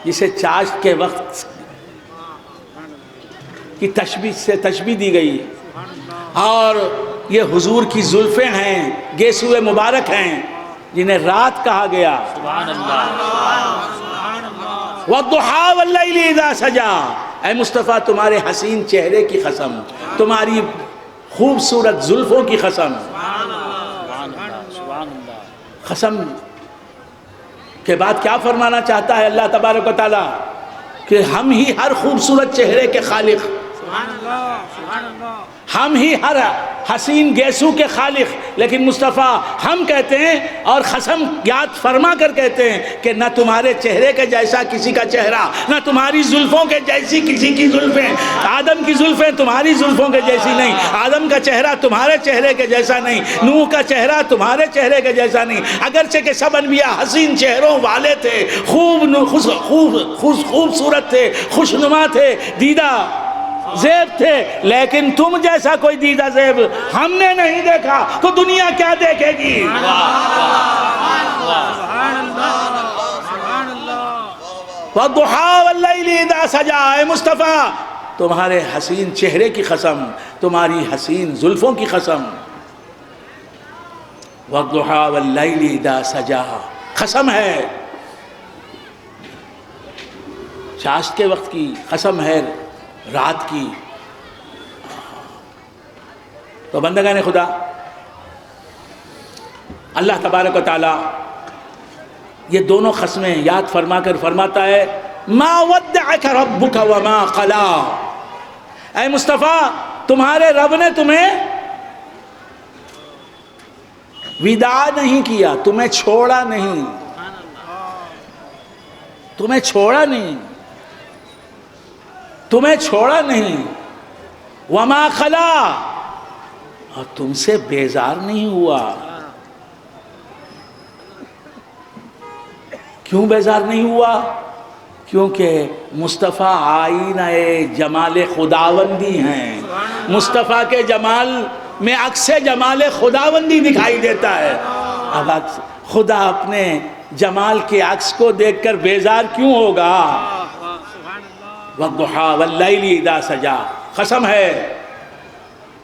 جسے چاشت کے وقت کی تشبیہ سے تشبیہ دی گئی، اور یہ حضور کی زلفیں ہیں، گیسوئے مبارک ہیں جنہیں رات کہا گیا۔ سبحان اللہ۔ والضحیٰ واللیل اذا سجا، اے مصطفیٰ تمہارے حسین چہرے کی قسم، تمہاری خوبصورت زلفوں کی قسم، قسم کے بعد کیا فرمانا چاہتا ہے اللہ تبارک و تعالیٰ کہ ہم ہی ہر خوبصورت چہرے کے خالق، ہم ہی ہر حسین گیسو کے خالق، لیکن مصطفیٰ ہم کہتے ہیں اور قسم یاد فرما کر کہتے ہیں کہ نہ تمہارے چہرے کے جیسا کسی کا چہرہ، نہ تمہاری زلفوں کے جیسی کسی کی زلفیں، آدم کی زلفیں تمہاری زلفوں کے جیسی نہیں، آدم کا چہرہ تمہارے چہرے کے جیسا نہیں، نوح کا چہرہ تمہارے چہرے کے جیسا نہیں، اگرچہ کہ سب انبیاء حسین چہروں والے تھے، خوبصورت تھے، خوشنما تھے، دیدہ زیب تھے، لیکن تم جیسا کوئی دیدہ زیب ہم نے نہیں دیکھا، تو دنیا کیا دیکھے گی؟ وَالضُّحَىٰ وَاللَّيْلِ إِذَا سَجَىٰ، اے مصطفیٰ تمہارے حسین چہرے کی قسم، تمہاری حسین زلفوں کی قسم، وَالضُّحَىٰ وَاللَّيْلِ إِذَا سَجَىٰ، قسم ہے چاشت کے وقت کی، قسم ہے رات کی۔ تو بندگان خدا، اللہ تبارک و تعالی یہ دونوں قسمیں یاد فرما کر فرماتا ہے ما ودعک ربک وما قلا، اے مصطفیٰ تمہارے رب نے تمہیں وداع نہیں کیا، تمہیں چھوڑا نہیں، تمہیں چھوڑا نہیں، تمہیں چھوڑا نہیں، وما خلا، اور تم سے بیزار نہیں ہوا۔ کیوں بیزار نہیں ہوا؟ کیونکہ مصطفیٰ آئینہ جمال خداوندی ہیں، مصطفیٰ کے جمال میں عکس جمال خداوندی دکھائی دیتا ہے۔ اب خدا اپنے جمال کے عکس کو دیکھ کر بیزار کیوں ہوگا؟ وَالضُّحَىٰ وَاللَّيْلِ إِذَا سَجَىٰ، قسم ہے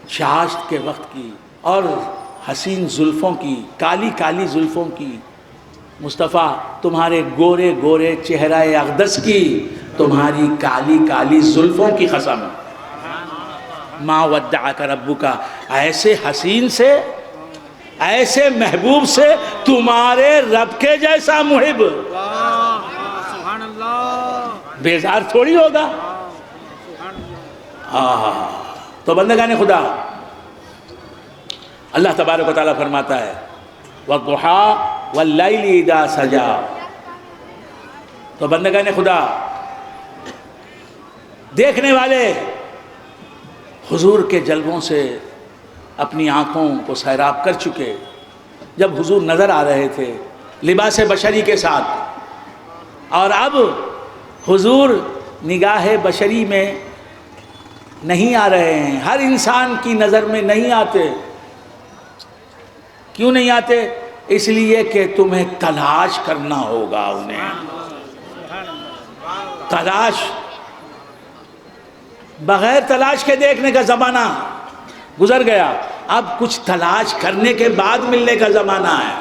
چاشت کے وقت کی اور حسین زلفوں کی، کالی کالی زلفوں کی، مصطفیٰ تمہارے گورے گورے چہرہ اقدس کی، تمہاری کالی کالی زلفوں کی قسم۔ ما ودعک ربک، ایسے حسین سے، ایسے محبوب سے تمہارے رب کے جیسا محب بیزار تھوڑی ہوگا۔ تو بندگان خدا، اللہ تبارک و تعالیٰ فرماتا ہے وَالضُّحَىٰ وَاللَّيْلِ إِذَا سَجَىٰ۔ تو بندگان خدا، دیکھنے والے حضور کے جلووں سے اپنی آنکھوں کو سیراب کر چکے، جب حضور نظر آ رہے تھے لباس بشری کے ساتھ، اور اب حضور نگاہ بشری میں نہیں آ رہے ہیں، ہر انسان کی نظر میں نہیں آتے۔ کیوں نہیں آتے؟ اس لیے کہ تمہیں تلاش کرنا ہوگا انہیں، تلاش، بغیر تلاش کے دیکھنے کا زمانہ گزر گیا، اب کچھ تلاش کرنے کے بعد ملنے کا زمانہ ہے۔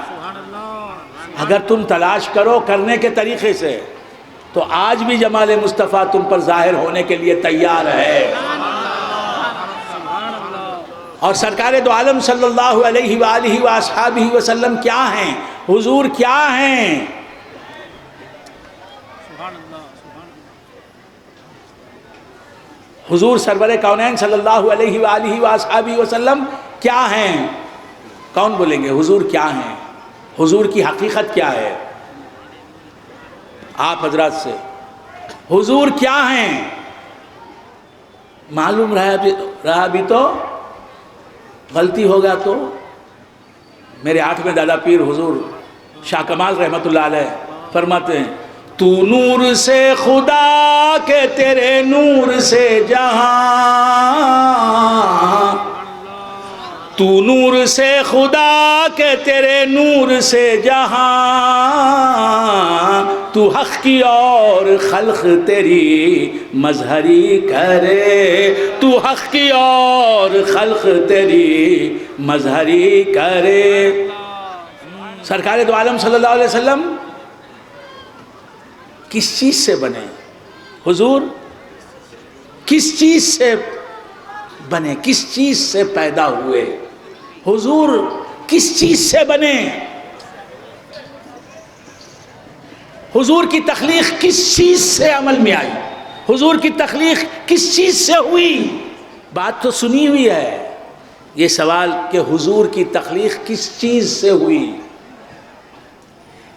اگر تم تلاش کرو کرنے کے طریقے سے تو آج بھی جمال مصطفیٰ تم پر ظاہر ہونے کے لیے تیار ہے۔ اور سرکار دو عالم صلی اللہ علیہ وآلہ وآصحابہ وسلم کیا ہیں؟ حضور کیا ہیں؟ حضور سرور کونین صلی اللہ علیہ وآلہ وآصحابہ وسلم کیا ہیں؟ کون بولیں گے حضور کیا ہیں؟ حضور کی حقیقت کیا ہے؟ آپ حضرات سے حضور کیا ہیں معلوم رہا بھی تو غلطی ہوگا تو میرے 8ویں دادا پیر حضور شاہ کمال رحمۃ اللہ علیہ فرماتے ہیں تو نور سے خدا کے تیرے نور سے جہاں، تو نور سے خدا کے تیرے نور سے جہاں، تو حق کی اور خلق تیری مظہری کرے، تو حق کی اور خلق تیری مظہری کرے۔ سرکار دو عالم صلی اللہ علیہ وسلم کس چیز سے بنے؟ حضور کس چیز سے بنے، کس چیز سے پیدا ہوئے، حضور کس چیز سے بنے، حضور کی تخلیق کس چیز سے عمل میں آئی، حضور کی تخلیق کس چیز سے ہوئی. بات تو سنی ہوئی ہے، یہ سوال کہ حضور کی تخلیق کس چیز سے ہوئی،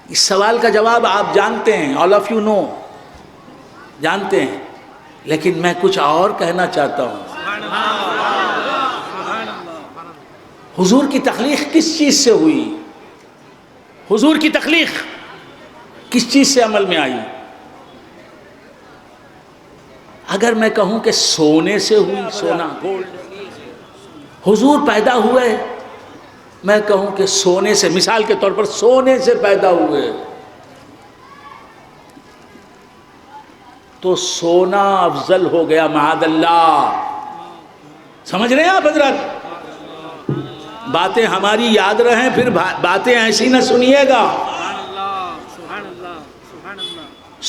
اس سوال کا جواب آپ جانتے ہیں، all of you know، جانتے ہیں، لیکن میں کچھ اور کہنا چاہتا ہوں. حضور کی تخلیق کس چیز سے ہوئی، حضور کی تخلیق کس چیز سے عمل میں آئی. اگر میں کہوں کہ سونے سے ہوئی، سونا، حضور پیدا ہوئے، میں کہوں کہ سونے سے، مثال کے طور پر سونے سے پیدا ہوئے، تو سونا افضل ہو گیا معاذ اللہ. سمجھ رہے ہیں آپ حضرت؟ باتیں ہماری یاد رہیں، پھر باتیں ایسی نہ سنیے گا.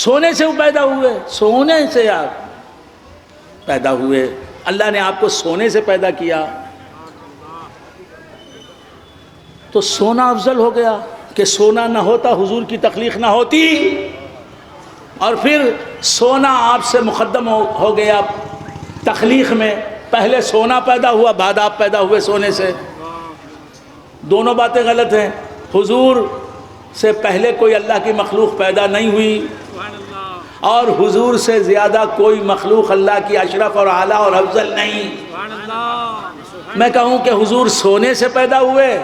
سونے سے وہ پیدا ہوئے، سونے سے آپ پیدا ہوئے، اللہ نے آپ کو سونے سے پیدا کیا، تو سونا افضل ہو گیا. کہ سونا نہ ہوتا حضور کی تخلیق نہ ہوتی، اور پھر سونا آپ سے مقدم ہو گیا تخلیق میں. پہلے سونا پیدا ہوا، بعد آپ پیدا ہوئے سونے سے. دونوں باتیں غلط ہیں. حضور سے پہلے کوئی اللہ کی مخلوق پیدا نہیں ہوئی، اور حضور سے زیادہ کوئی مخلوق اللہ کی اشرف اور اعلیٰ اور افضل نہیں. میں کہوں کہ حضور سونے سے پیدا ہوئے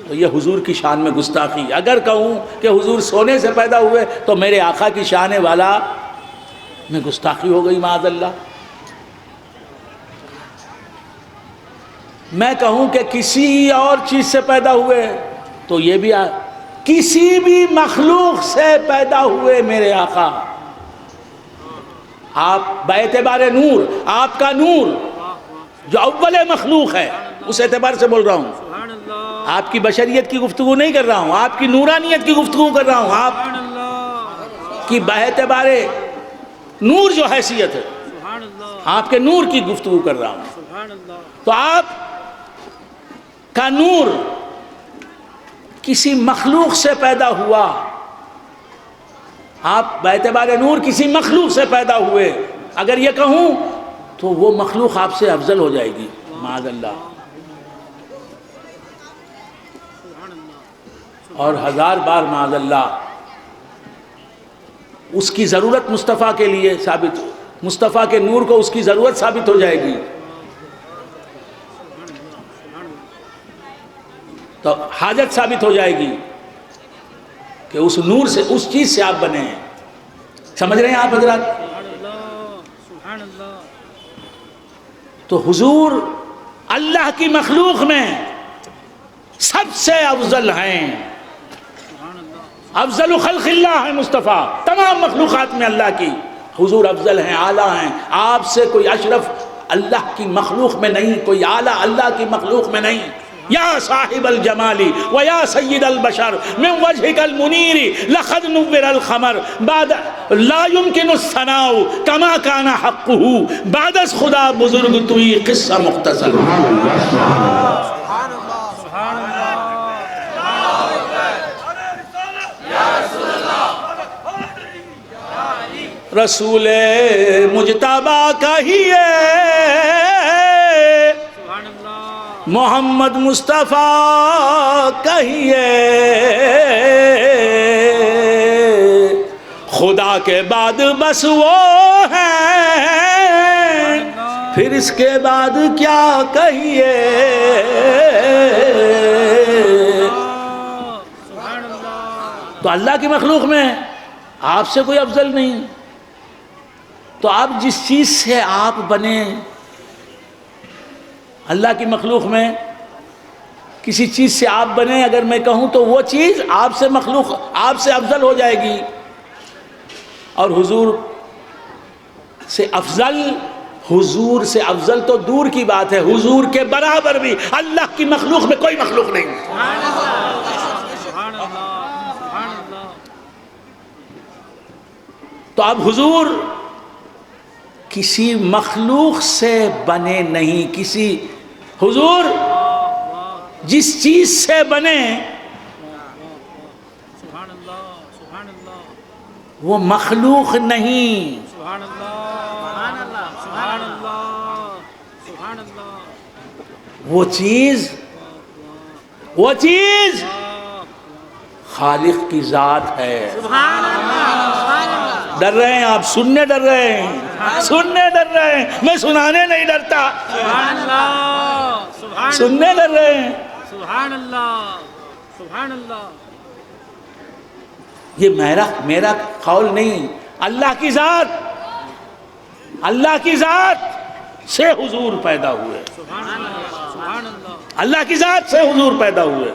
تو یہ حضور کی شان میں گستاخی. اگر کہوں کہ حضور سونے سے پیدا ہوئے تو میرے آقا کی شان والا میں گستاخی ہو گئی معاذ اللہ. میں کہوں کہ کسی اور چیز سے پیدا ہوئے تو یہ بھی کسی بھی مخلوق سے پیدا ہوئے میرے آقا. آپ باعتبار نور، آپ کا نور جو اول مخلوق ہے، اس اعتبار سے بول رہا ہوں. آپ کی بشریت کی گفتگو نہیں کر رہا ہوں، آپ کی نورانیت کی گفتگو کر رہا ہوں. آپ کی باعتبار نور جو حیثیت ہے، آپ کے نور کی گفتگو کر رہا ہوں. تو آپ کا نور کسی مخلوق سے پیدا ہوا، آپ باعتبار نور کسی مخلوق سے پیدا ہوئے. اگر یہ کہوں تو وہ مخلوق آپ سے افضل ہو جائے گی معاذ اللہ. اور ہزار بار معاذ اللہ اس کی ضرورت مصطفیٰ کے لیے ثابت، مصطفیٰ کے نور کو اس کی ضرورت ثابت ہو جائے گی. تو حاجت ثابت ہو جائے گی کہ اس نور سے، اس چیز سے آپ بنے ہیں. سمجھ رہے ہیں آپ حضرات؟ تو حضور اللہ کی مخلوق میں سب سے افضل ہیں. افضل خلق اللہ ہے مصطفیٰ، تمام مخلوقات میں اللہ کی حضور افضل ہیں، اعلیٰ ہیں. آپ سے کوئی اشرف اللہ کی مخلوق میں نہیں، کوئی اعلیٰ اللہ کی مخلوق میں نہیں. یا صاحب الجمال و یا سید البشر من وجهك المنیر لقد نور القمر بعد لا يمكن الثناء كما كان حقه بعد از خدا بزرگ توی قصہ مختصر. رسول مجتبی کہیے، محمد مصطفیٰ کہیے، خدا کے بعد بس وہ ہیں، پھر اس کے بعد کیا کہیے. تو اللہ کی مخلوق میں آپ سے کوئی افضل نہیں. تو آپ جس چیز سے آپ بنے، اللہ کی مخلوق میں کسی چیز سے آپ بنے، اگر میں کہوں تو وہ چیز آپ سے مخلوق، آپ سے افضل ہو جائے گی. اور حضور سے افضل، حضور سے افضل تو دور کی بات ہے، حضور کے برابر بھی اللہ کی مخلوق میں کوئی مخلوق نہیں. تو اب حضور کسی مخلوق سے بنے نہیں. کسی حضور جس چیز سے بنے وہ مخلوق نہیں. وہ چیز خالق کی ذات ہے. ڈر رہے ہیں آپ؟ سننے ڈر رہے ہیں؟ سننے ڈر رہے ہیں؟ میں سنانے نہیں ڈرتا، سننے ڈر رہے ہیں. یہ میرا قول نہیں. اللہ کی ذات سے حضور پیدا ہوئے. اللہ کی ذات سے حضور پیدا ہوئے.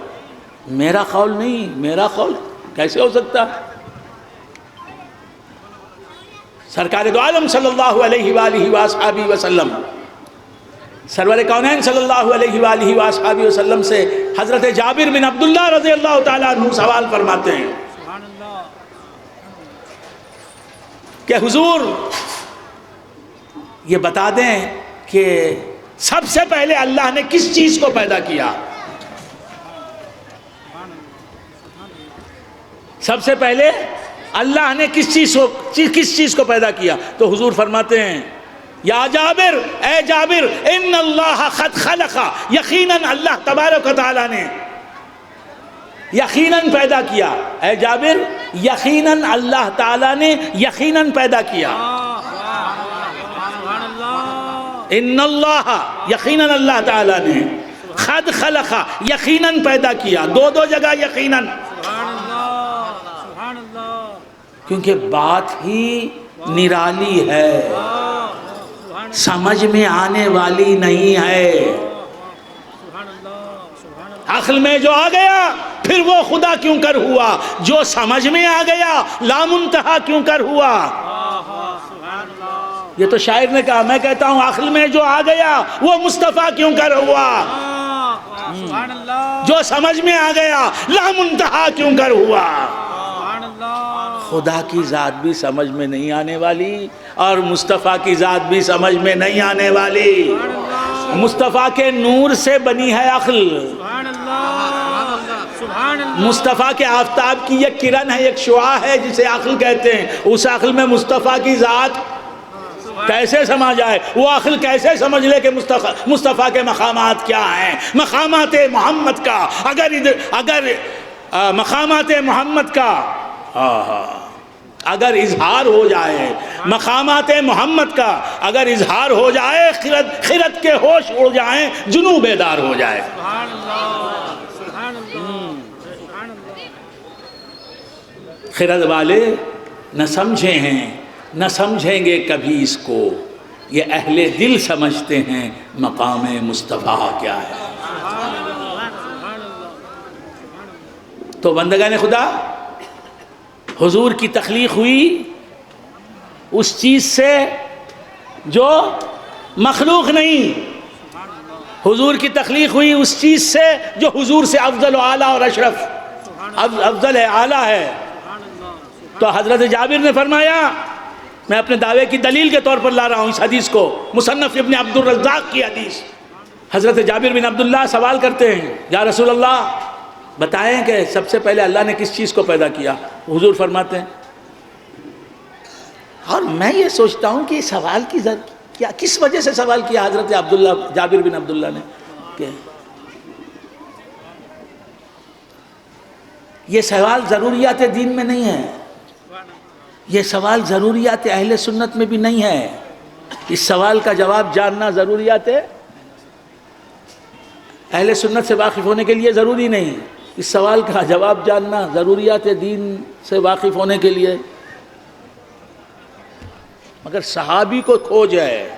میرا قول نہیں. میرا قول کیسے ہو سکتا؟ سرکار دو عالم صلی اللہ علیہ وآلہ وآصحابہ وسلم، سرور کونین صلی اللہ علیہ وآلہ وآصحابہ وسلم سے حضرت جابر بن عبداللہ رضی اللہ تعالیٰ عنہ سوال فرماتے ہیں کہ حضور یہ بتا دیں کہ سب سے پہلے اللہ نے کس چیز کو پیدا کیا؟ سب سے پہلے اللہ نے کس چیز کو پیدا کیا؟ تو حضور فرماتے ہیں یا جابر، اے جابر، ان اللہ قد خلق، یقیناً اللہ تبارک و تعالیٰ نے یقیناً پیدا کیا. اے جابر، یقیناً اللہ تعالیٰ نے یقیناً پیدا کیا. ان اللہ، یقیناً اللہ تعالیٰ نے، قد خلق، یقیناً پیدا کیا. دو جگہ یقیناً، کیونکہ بات ہی نرالی ہے، سمجھ میں آنے والی نہیں ہے. عقل میں جو آ گیا پھر وہ خدا کیوں کر ہوا، جو سمجھ میں آ گیا لامنتہا کیوں کر ہوا. یہ تو شاعر نے کہا، میں کہتا ہوں عقل میں جو آ گیا وہ مصطفیٰ کیوں کر ہوا. جو سمجھ میں آ گیا لامنتہا کیوں کر ہوا. خدا کی ذات بھی سمجھ میں نہیں آنے والی اور مصطفیٰ کی ذات بھی سمجھ میں نہیں آنے والی. مصطفیٰ کے نور سے بنی ہے عقل. مصطفیٰ کے آفتاب کی ایک کرن ہے، ایک شعاع ہے جسے عقل کہتے ہیں. اس عقل میں مصطفیٰ کی ذات کیسے سما جائے؟ وہ عقل کیسے سمجھ لے کہ مصطفیٰ کے مقامات کیا ہیں؟ مقامات محمد کا اگر مقامات محمد کا اگر اظہار ہو جائے، مقامات محمد کا اگر اظہار ہو جائے، خرد کے ہوش اڑ جائیں، جنوں بیدار ہو جائے. خرد والے نہ سمجھے ہیں، نہ سمجھیں گے کبھی اس کو. یہ اہل دل سمجھتے ہیں مقام مصطفیٰ کیا ہے. تو بندگان خدا، حضور کی تخلیق ہوئی اس چیز سے جو مخلوق نہیں. حضور کی تخلیق ہوئی اس چیز سے جو حضور سے افضل و اعلیٰ اور اشرف، افضل ہے، اعلیٰ ہے. تو حضرت جابر نے فرمایا، میں اپنے دعوے کی دلیل کے طور پر لا رہا ہوں اس حدیث کو، مصنف ابن عبد الرزاق کی حدیث. حضرت جابر بن عبداللہ سوال کرتے ہیں، یا رسول اللہ بتائیں کہ سب سے پہلے اللہ نے کس چیز کو پیدا کیا؟ حضور فرماتے ہیں، اور میں یہ سوچتا ہوں کہ سوال کی کیا، کس وجہ سے سوال کیا حضرت جابر بن عبداللہ نے؟ کہ یہ سوال ضروریات دین میں نہیں ہے، یہ سوال ضروریات اہل سنت میں بھی نہیں ہے. اس سوال کا جواب جاننا ضروریات اہل سنت سے واقف ہونے کے لیے ضروری نہیں. اس سوال کا جواب جاننا ضروریات دین سے واقف ہونے کے لیے. مگر صحابی کو کھوج ہے.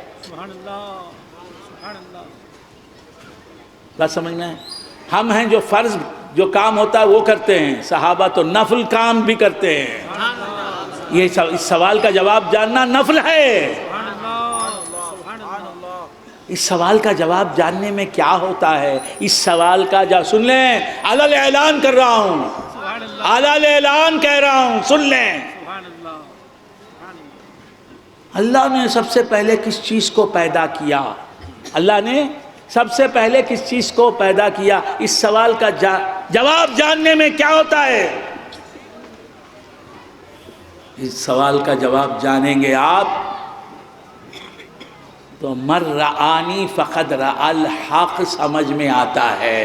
بات سمجھ میں؟ ہم ہیں جو فرض جو کام ہوتا ہے وہ کرتے ہیں، صحابہ تو نفل کام بھی کرتے ہیں. یہ اس سوال کا جواب جاننا نفل ہے. اس سوال کا جواب جاننے میں کیا ہوتا ہے؟ اس سوال کا جواب سن لیں، علل اعلان کر رہا ہوں، علل اعلان کہہ رہا ہوں، سن لیں. اللہ نے سب سے پہلے کس چیز کو پیدا کیا؟ اللہ نے سب سے پہلے کس چیز کو پیدا کیا؟ اس سوال کا جواب جاننے میں کیا ہوتا ہے؟ اس سوال کا جواب جانیں گے آپ تو من رآنی فقد رأى الحق سمجھ میں آتا ہے۔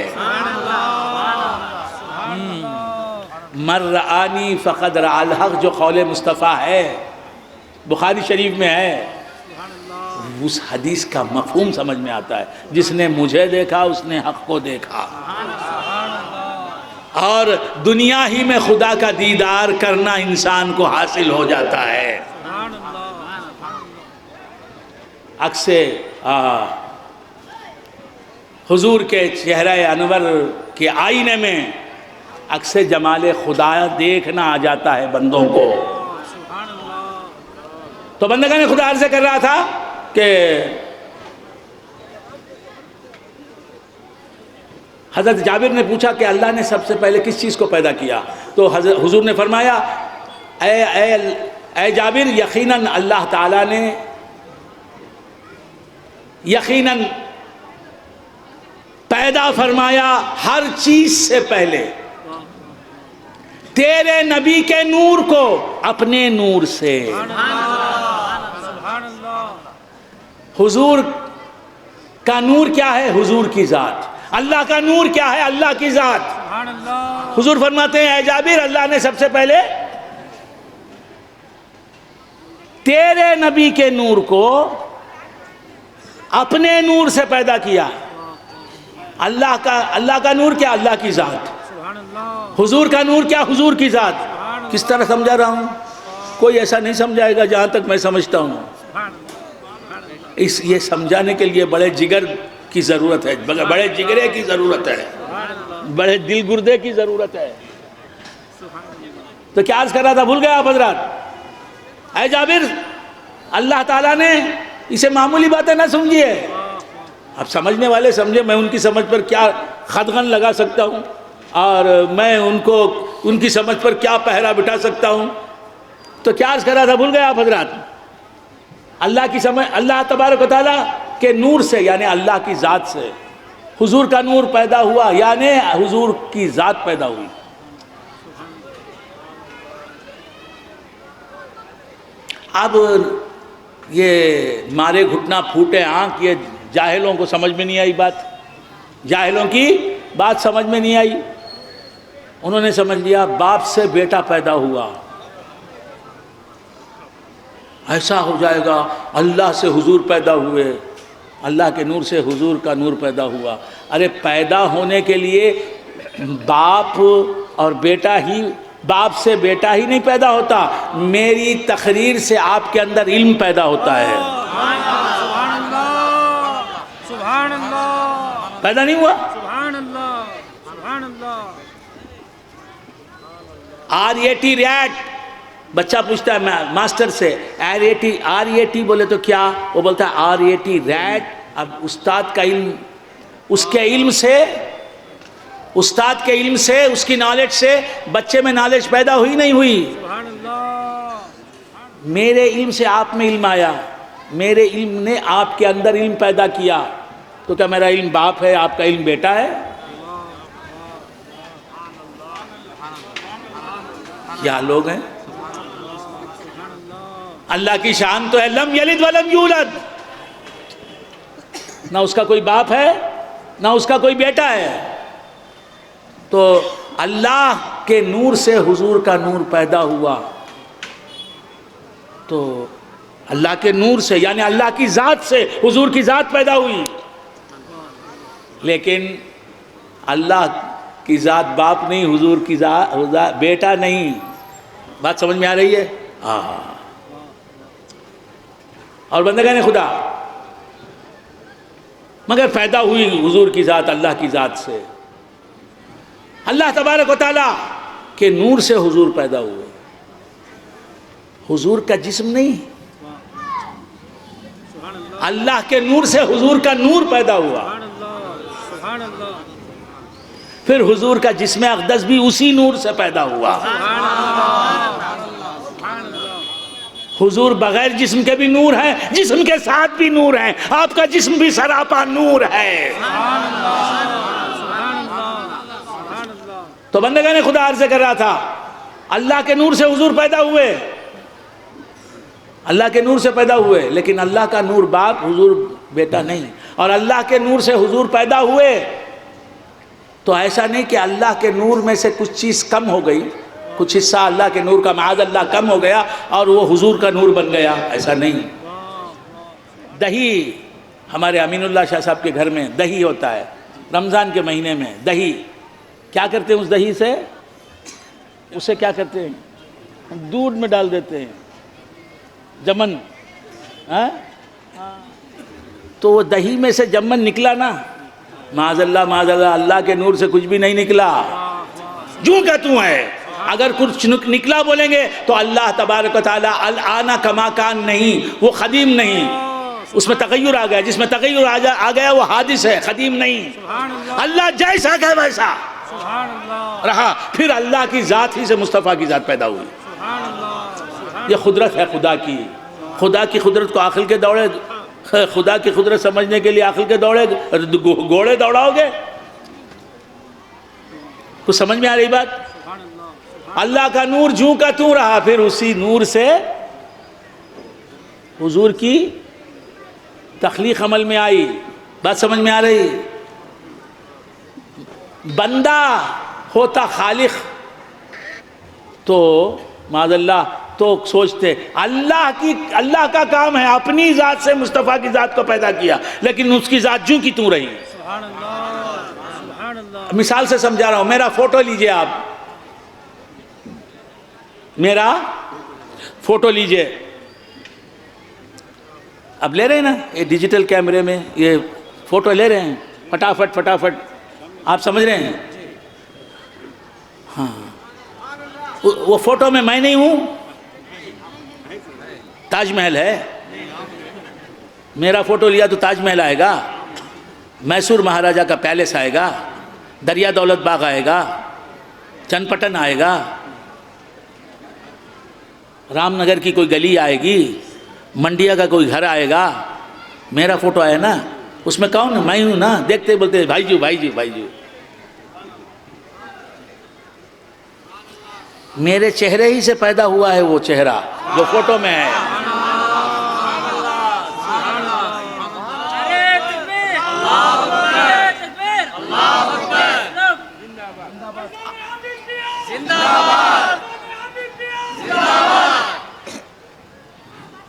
من رآنی فقد رأى الحق جو قول مصطفیٰ ہے، بخاری شریف میں ہے، اس حدیث کا مفہوم سمجھ میں آتا ہے۔ جس نے مجھے دیکھا اس نے حق کو دیکھا، اور دنیا ہی میں خدا کا دیدار کرنا انسان کو حاصل ہو جاتا ہے۔ اکثر حضور کے چہرہ انور کے آئینے میں اکثر جمال خدا دیکھنا آ جاتا ہے بندوں کو۔ تو بندگان خدا عرض کر رہا تھا کہ حضرت جابر نے پوچھا کہ اللہ نے سب سے پہلے کس چیز کو پیدا کیا؟ تو حضور نے فرمایا اے جابر، یقیناً اللہ تعالیٰ نے یقیناً پیدا فرمایا ہر چیز سے پہلے تیرے نبی کے نور کو اپنے نور سے۔ حضور کا نور کیا ہے؟ حضور کی ذات۔ اللہ کا نور کیا ہے؟ اللہ کی ذات۔ حضور فرماتے ہیں اے جابر، اللہ نے سب سے پہلے تیرے نبی کے نور کو اپنے نور سے پیدا کیا۔ اللہ کا نور کیا؟ اللہ کی ذات۔ حضور کا نور کیا؟ حضور کی ذات۔ کس طرح سمجھا رہا ہوں؟ کوئی ایسا نہیں سمجھائے گا جہاں تک میں سمجھتا ہوں۔ یہ سمجھانے کے لیے بڑے جگر کی ضرورت ہے، بڑے جگرے کی ضرورت ہے، بڑے دل گردے کی ضرورت ہے۔ تو کیا عرض کر رہا تھا؟ بھول گئے آپ حضرات؟ اے جابر، اللہ تعالیٰ نے اسے معمولی باتیں نہ سمجھیے۔ اب سمجھنے والے سمجھے، میں ان کی سمجھ پر کیا خدغن لگا سکتا ہوں، اور میں ان کی سمجھ پر کیا پہرا بٹھا سکتا ہوں۔ تو کیا عرض کر رہا تھا؟ بھول گئے آپ حضرات؟ اللہ کی سمجھ، اللہ تبارک و تعالیٰ کے نور سے یعنی اللہ کی ذات سے حضور کا نور پیدا ہوا، یعنی حضور کی ذات پیدا ہوئی۔ اب یہ مارے گھٹنا پھوٹے آنکھ، یہ جاہلوں کو سمجھ میں نہیں آئی بات، جاہلوں کی بات سمجھ میں نہیں آئی۔ انہوں نے سمجھ لیا باپ سے بیٹا پیدا ہوا، ایسا ہو جائے گا، اللہ سے حضور پیدا ہوئے، اللہ کے نور سے حضور کا نور پیدا ہوا۔ ارے پیدا ہونے کے لیے باپ اور بیٹا ہی، باپ سے بیٹا ہی نہیں پیدا ہوتا، میری تقریر سے آپ کے اندر علم پیدا ہوتا ہے۔ پیدا نہیں ہوا؟ RAT ریٹ، بچہ پوچھتا ہے ماسٹر سے RAT بولے تو کیا؟ وہ بولتا ہے RAT ریٹ۔ اب استاد کا علم، اس کے علم سے، استاد کے علم سے، اس کی نالج سے بچے میں نالج پیدا ہوئی نہیں ہوئی؟ میرے علم سے آپ میں علم آیا، میرے علم نے آپ کے اندر علم پیدا کیا۔ تو کیا میرا علم باپ ہے، آپ کا علم بیٹا ہے؟ کیا لوگ ہیں؟ اللہ کی شان تو ہے لم یلد ولم یولد، نہ اس کا کوئی باپ ہے نہ اس کا کوئی بیٹا ہے۔ تو اللہ کے نور سے حضور کا نور پیدا ہوا، تو اللہ کے نور سے یعنی اللہ کی ذات سے حضور کی ذات پیدا ہوئی۔ لیکن اللہ کی ذات باپ نہیں، حضور کی ذات بیٹا نہیں۔ بات سمجھ میں آ رہی ہے؟ اور بندگان خدا، مگر پیدا ہوئی حضور کی ذات اللہ کی ذات سے، اللہ تبارک و تعالیٰ کے نور سے حضور پیدا ہوئے۔ حضور کا جسم نہیں، اللہ کے نور سے حضور کا نور پیدا ہوا۔ پھر حضور کا جسم اقدس بھی اسی نور سے پیدا ہوا۔ حضور بغیر جسم کے بھی نور ہیں، جسم کے ساتھ بھی نور ہیں، آپ کا جسم بھی سراپا نور ہے۔ تو بندگان خدا عرض کر رہا تھا، اللہ کے نور سے حضور پیدا ہوئے، اللہ کے نور سے پیدا ہوئے، لیکن اللہ کا نور باپ، حضور بیٹا نہیں۔ اور اللہ کے نور سے حضور پیدا ہوئے تو ایسا نہیں کہ اللہ کے نور میں سے کچھ چیز کم ہو گئی، کچھ حصہ اللہ کے نور کا معاذ اللہ کم ہو گیا اور وہ حضور کا نور بن گیا، ایسا نہیں۔ دہی، ہمارے امین اللہ شاہ صاحب کے گھر میں دہی ہوتا ہے، رمضان کے مہینے میں دہی، کیا کرتے ہیں اس دہی سے؟ اسے کیا کرتے ہیں؟ دودھ میں ڈال دیتے ہیں، جمن، تو وہ دہی میں سے جمن نکلا نا، معاذ اللہ اللہ کے نور سے کچھ بھی نہیں نکلا، جوں کا توں ہے۔ اگر کچھ نکلا بولیں گے تو اللہ تبارک و تعالیٰ الآن کما کان نہیں، وہ قدیم نہیں، اس میں تغیر آ گیا، جس میں تغیر آ گیا وہ حادث ہے، قدیم نہیں۔ اللہ جیسا کہ ویسا رہا، پھر اللہ کی ذات ہی سے مصطفیٰ کی ذات پیدا ہوئی۔ یہ قدرت ہے خدا کی، خدا کی قدرت کو عقل کے دوڑے، خدا کی قدرت سمجھنے کے لیے عقل کے دوڑے گھوڑے دوڑاؤ گے؟ کچھ سمجھ میں آ رہی بات؟ اللہ کا نور جوں کا توں رہا، پھر اسی نور سے حضور کی تخلیق عمل میں آئی۔ بات سمجھ میں آ رہی؟ بندہ ہوتا خالق تو معاذ اللہ تو سوچتے اللہ کا کام ہے اپنی ذات سے مصطفیٰ کی ذات کو پیدا کیا، لیکن اس کی ذات جوں کی توں رہی۔ مثال سے سمجھا رہا ہوں، میرا فوٹو لیجئے، آپ میرا فوٹو لیجئے، اب لے رہے ہیں نا یہ ڈیجیٹل کیمرے میں، یہ فوٹو لے رہے ہیں فٹافٹ، آپ سمجھ رہے ہیں؟ ہاں، وہ فوٹو میں میں نہیں ہوں، تاج محل ہے، میرا فوٹو لیا تو تاج محل آئے گا، میسور مہاراجہ کا پیلس آئے گا، دریا دولت باغ آئے گا، چن پٹن آئے گا، رام نگر کی کوئی گلی آئے گی، منڈیا کا کوئی گھر آئے گا، میرا فوٹو آیا نا، اس میں کون ہے؟ میں ہوں نا، دیکھتے بولتے بھائی جو میرے چہرے ہی سے پیدا ہوا ہے وہ چہرہ جو فوٹو میں ہے۔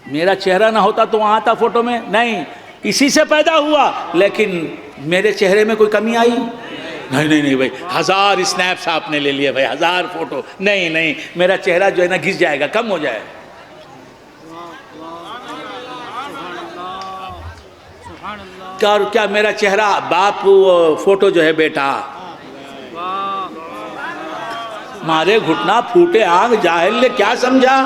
میرا چہرہ نہ ہوتا تو وہاں تھا فوٹو میں؟ نہیں، اسی سے پیدا ہوا، لیکن میرے چہرے میں کوئی کمی آئی؟ نہیں بھائی، 1000 اسنیپس آپ نے لے لیے بھائی، 1000 فوٹو، نہیں، میرا چہرہ جو ہے نا گھس جائے گا، کم ہو جائے۔ کیا میرا چہرہ باپ فوٹو جو ہے بیٹا، مارے گھٹنا پھوٹے آنکھ، جاہل نے کیا سمجھا؟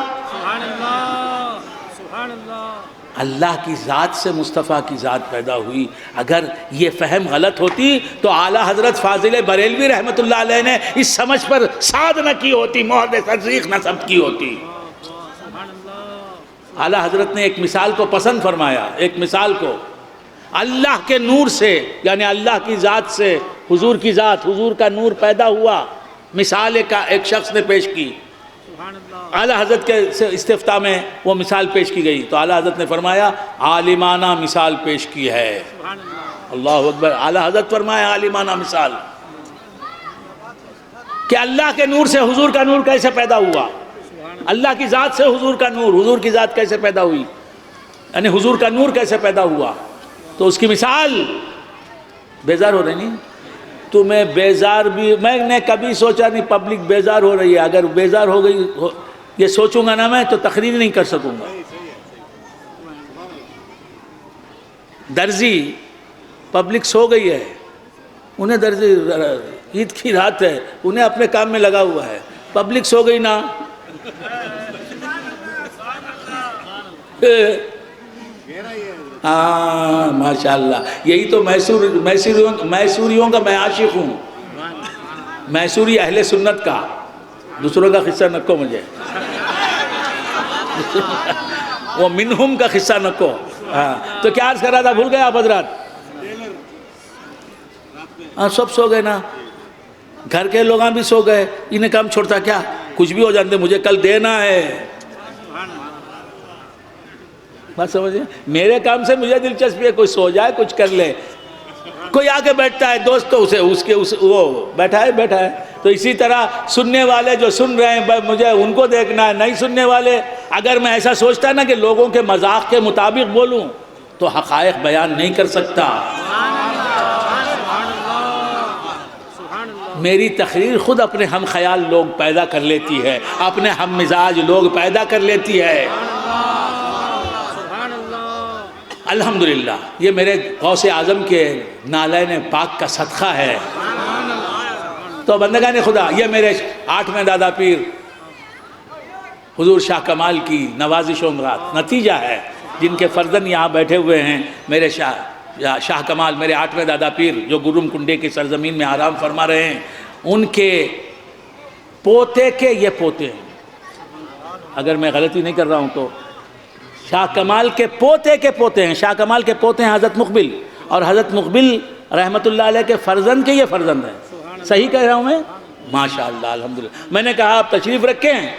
اللہ کی ذات سے مصطفیٰ کی ذات پیدا ہوئی۔ اگر یہ فہم غلط ہوتی تو اعلیٰ حضرت فاضل بریلوی رحمۃ اللہ علیہ نے اس سمجھ پر ساد نہ کی ہوتی، مہر تصدیق نہ سب کی ہوتی۔ اعلیٰ حضرت نے ایک مثال کو پسند فرمایا، ایک مثال کو اللہ کے نور سے، یعنی اللہ کی ذات سے حضور کی ذات، حضور کا نور پیدا ہوا، مثال کا ایک شخص نے پیش کی۔ اعلیٰ حضرت کے استفتاء میں وہ مثال پیش کی گئی تو اعلیٰ حضرت نے فرمایا عالمانہ مثال پیش کی ہے۔ اللہ اکبر، اعلیٰ حضرت فرمایا عالمانہ مثال، کہ اللہ کے نور سے حضور کا نور کیسے پیدا ہوا، اللہ کی ذات سے حضور کا نور، حضور کی ذات کیسے پیدا ہوئی، یعنی حضور کا نور کیسے پیدا ہوا۔ تو اس کی مثال، بیزار ہو رہے نہیں تمہیں؟ بیزار بھی میں نے کبھی سوچا نہیں پبلک بیزار ہو رہی ہے، اگر بیزار ہو گئی یہ سوچوں گا نا میں تو تقریر نہیں کر سکوں گا۔ درزی پبلک سو گئی ہے، انہیں درزی عید کی رات ہے، انہیں اپنے کام میں لگا ہوا ہے، پبلک سو گئی نا، ہاں ماشاءاللہ، یہی تو میسوریوں کا میں عاشق ہوں، میسوری اہل سنت کا، دوسروں کا قصہ نکو مجھے، وہ منہم کا قصہ نکو. ہاں تو کیا عرض کر رہا تھا، بھول گئے آپ حضرات؟ ہاں سب سو گئے نا، گھر کے لوگ بھی سو گئے. انہیں کام چھوڑتا کیا، کچھ بھی ہو جانتے مجھے کل دینا ہے. بات سمجھے، میرے کام سے مجھے دلچسپی ہے، کوئی سو جائے کچھ کر لے. کوئی آ کے بیٹھتا ہے دوست تو وہ بیٹھا ہے. تو اسی طرح سننے والے جو سن رہے ہیں مجھے ان کو دیکھنا ہے، نہیں سننے والے. اگر میں ایسا سوچتا نا کہ لوگوں کے مذاق کے مطابق بولوں تو حقائق بیان نہیں کر سکتا. میری تقریر خود اپنے ہم خیال لوگ پیدا کر لیتی ہے، اپنے ہم مزاج لوگ پیدا کر لیتی ہے. الحمدللہ یہ میرے غوث اعظم کے نالین پاک کا صدقہ ہے. تو بندگان خدا، یہ میرے 8ویں دادا پیر حضور شاہ کمال کی نوازشوں کا نتیجہ ہے، جن کے فرزند یہاں بیٹھے ہوئے ہیں. میرے شاہ کمال، میرے 8ویں دادا پیر جو گرم کنڈے کی سرزمین میں آرام فرما رہے ہیں، ان کے پوتے کے یہ پوتے ہیں. اگر میں غلطی نہیں کر رہا ہوں تو شاہ کمال کے پوتے کے پوتے ہیں. شاہ کمال کے پوتے ہیں حضرت مقبل، اور حضرت مقبل رحمت اللہ علیہ کے فرزند کے یہ فرزند ہیں. صحیح کہہ رہا ہوں میں؟ ماشاءاللہ الحمدللہ. میں نے کہا آپ تشریف رکھیں.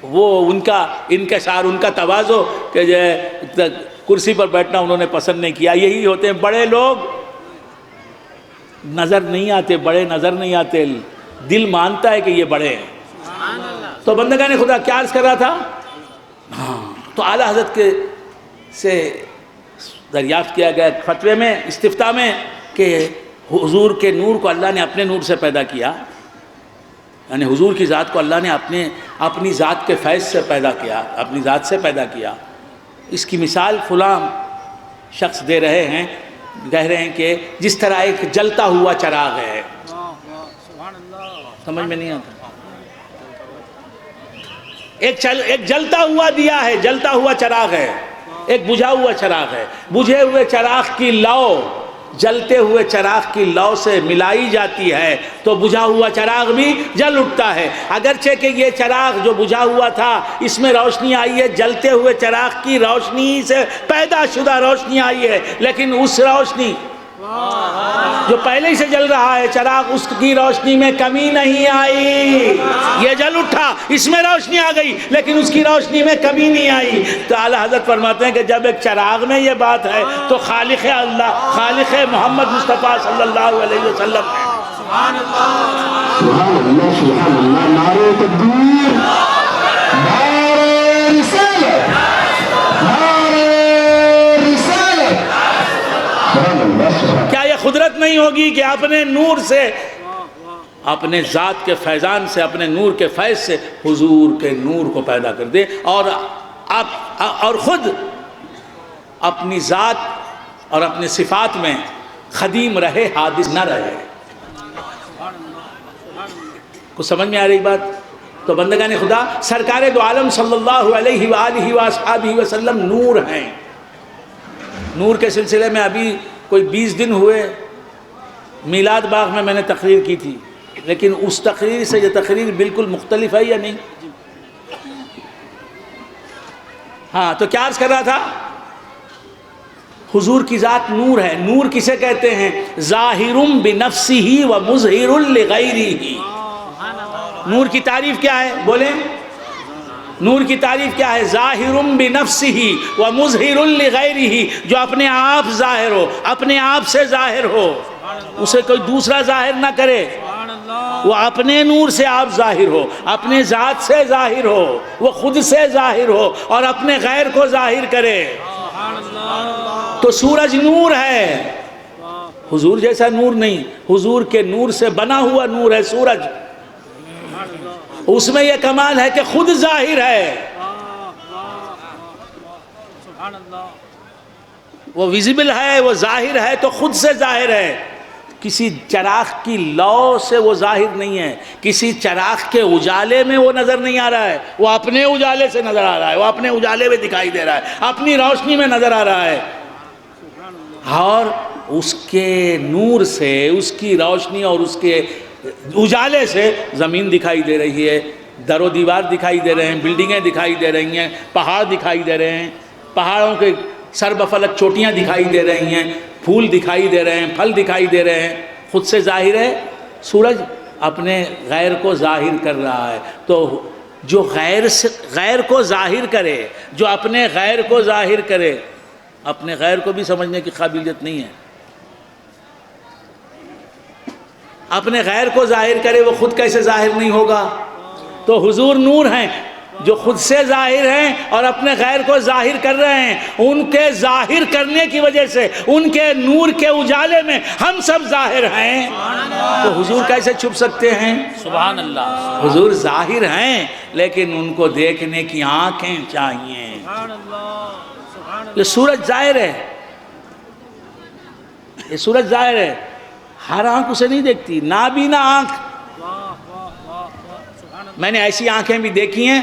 وہ ان کا انکسار، ان کا تواضع کہ جو ہے کرسی پر بیٹھنا انہوں نے پسند نہیں کیا. یہی ہوتے ہیں بڑے لوگ، نظر نہیں آتے، بڑے نظر نہیں آتے، دل مانتا ہے کہ یہ بڑے ہیں. تو بندگان خدا کیا عرض کر رہا تھا؟ ہاں تو اعلیٰ حضرت کے سے دریافت کیا گیا فتوے میں، استفتاء میں، کہ حضور کے نور کو اللہ نے اپنے نور سے پیدا کیا، یعنی حضور کی ذات کو اللہ نے اپنی ذات کے فیض سے پیدا کیا، اپنی ذات سے پیدا کیا. اس کی مثال فلاں شخص دے رہے ہیں، کہہ رہے ہیں کہ جس طرح ایک جلتا ہوا چراغ ہے. سمجھ میں نہیں آتا؟ ایک جلتا ہوا دیا ہے، جلتا ہوا چراغ ہے، ایک بجھا ہوا چراغ ہے. بجھے ہوئے چراغ کی لو جلتے ہوئے چراغ کی لو سے ملائی جاتی ہے تو بجھا ہوا چراغ بھی جل اٹھتا ہے. اگرچہ کہ یہ چراغ جو بجھا ہوا تھا اس میں روشنی آئی ہے، جلتے ہوئے چراغ کی روشنی سے پیدا شدہ روشنی آئی ہے، لیکن اس روشنی جو پہلے سے جل رہا ہے چراغ، اس کی روشنی میں کمی نہیں آئی. یہ جل اٹھا، اس میں روشنی آ گئی، لیکن اس کی روشنی میں کمی نہیں آئی. تو اعلیٰ حضرت فرماتے ہیں کہ جب ایک چراغ میں یہ بات ہے تو خالق اللہ، خالق محمد مصطفیٰ صلی اللہ علیہ وسلم ہے. سبحان اللہ، سبحان اللہ. نعرہ تکبیر، نعرہ رسالت، نعرہ رسالت. سبحان اللہ، سبحان اللہ. کیا یہ قدرت نہیں ہوگی کہ اپنے نور سے، اپنے ذات کے فیضان سے، اپنے نور کے فیض سے حضور کے نور کو پیدا کر دے، اور خود اپنی ذات اور اپنے صفات میں خدیم رہے، حادث نہ رہے. کچھ سمجھ میں آ رہی بات؟ تو بندگان خدا، سرکار دو عالم صلی اللہ علیہ وآلہ وآصحابہ وسلم نور ہیں. نور کے سلسلے میں ابھی کوئی 20 دن ہوئے میلاد باغ میں نے تقریر کی تھی، لیکن اس تقریر سے یہ تقریر بالکل مختلف ہے یا نہیں؟ ہاں تو کیا عرض کر رہا تھا؟ حضور کی ذات نور ہے. نور کسے کہتے ہیں؟ ظاہر بنفسہ و مظہر لغیرہ. نور کی تعریف کیا ہے؟ بولیں. نور کی تعریف کیا ہے؟ ظاہر بنفسہ و مظہر لغیرہ. جو اپنے آپ ظاہر ہو، اپنے آپ سے ظاہر ہو، اسے کوئی دوسرا ظاہر نہ کرے. وہ اپنے نور سے آپ ظاہر ہو، اپنے ذات سے ظاہر ہو، وہ خود سے ظاہر ہو اور اپنے غیر کو ظاہر کرے. تو سورج نور ہے، حضور جیسا نور نہیں، حضور کے نور سے بنا ہوا نور ہے سورج. اس میں یہ کمال ہے کہ خود ظاہر ہے، وہ ویزیبل ہے، وہ ظاہر ہے تو خود سے ظاہر ہے. کسی چراغ کی لو سے وہ ظاہر نہیں ہے، کسی چراغ کے اجالے میں وہ نظر نہیں آ رہا ہے، وہ اپنے اجالے سے نظر آ رہا ہے، وہ اپنے اجالے میں دکھائی دے رہا ہے، اپنی روشنی میں نظر آ رہا ہے. اور اس کے نور سے، اس کی روشنی اور اس کے اجالے سے زمین دکھائی دے رہی ہے، در و دیوار دکھائی دے رہے ہیں، بلڈنگیں دکھائی دے رہی ہیں، پہاڑ دکھائی دے رہے ہیں، پہاڑوں کے سر بفلک چوٹیاں دکھائی دے رہی ہیں، پھول دکھائی دے رہے ہیں، پھل دکھائی دے رہے ہیں، خود سے ظاہر ہے؟ سورج اپنے غیر کو ظاہر کر رہا ہے۔ تو جو غیر کو ظاہر کرے، جو اپنے غیر کو ظاہر کرے، اپنے غیر کو بھی سمجھنے کی قابلیت نہیں ہے۔ اپنے غیر کو ظاہر کرے، وہ خود کیسے ظاہر نہیں ہوگا؟ تو حضور نور ہیں، جو خود سے ظاہر ہیں اور اپنے غیر کو ظاہر کر رہے ہیں، ان کے ظاہر کرنے کی وجہ سے، ان کے نور کے اجالے میں ہم سب ظاہر ہیں۔ تو حضور کیسے چھپ سکتے ہیں؟ سبحان اللہ، حضور ظاہر ہیں، لیکن ان کو دیکھنے کی آنکھیں چاہیے۔ یہ سورج ظاہر ہے، یہ سورج ظاہر ہے، ہر آنکھ اسے نہیں دیکھتی، نابینا آنکھ۔ میں نے ایسی آنکھیں بھی دیکھی ہیں،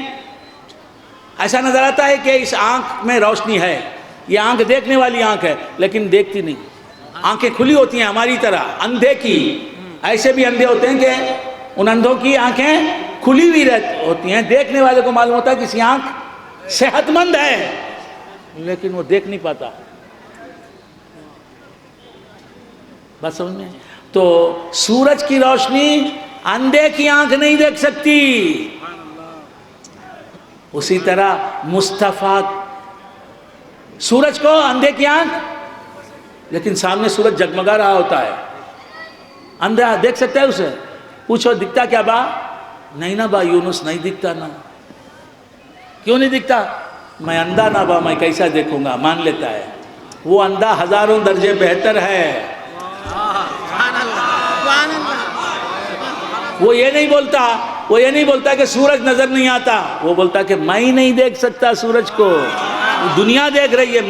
ایسا نظر آتا ہے کہ اس آنکھ میں روشنی ہے، یہ آنکھ دیکھنے والی آنکھ ہے، لیکن دیکھتی نہیں۔ آنکھیں کھلی ہوتی ہیں ہماری طرح، اندھے کی۔ ایسے بھی اندھے ہوتے ہیں کہ ان اندھوں کی آنکھیں کھلی ہوئی ہوتی ہیں، دیکھنے والے کو معلوم ہوتا ہے کہ اس کی آنکھ صحت مند ہے، لیکن وہ دیکھ نہیں پاتا۔ بات سمجھ میں؟ تو سورج کی روشنی اندھے کی آنکھ نہیں دیکھ سکتی۔ اسی طرح مصطفیٰ، سورج کو اندھے کی آنکھ، لیکن سامنے سورج جگمگا رہا ہوتا ہے، اندھا دیکھ سکتا ہے اسے؟ پوچھو دکھتا کیا با؟ نہیں نا با یونس، نہیں دکھتا نا۔ کیوں نہیں دکھتا؟ میں اندھا نہ با، میں کیسا دیکھوں گا، مان لیتا ہے۔ وہ اندھا ہزاروں درجے بہتر ہے۔ وہ یہ نہیں بولتا کہ سورج نظر نہیں آتا، وہ بولتا کہ میں ہی نہیں دیکھ سکتا سورج کو، دنیا دیکھ رہی ہے،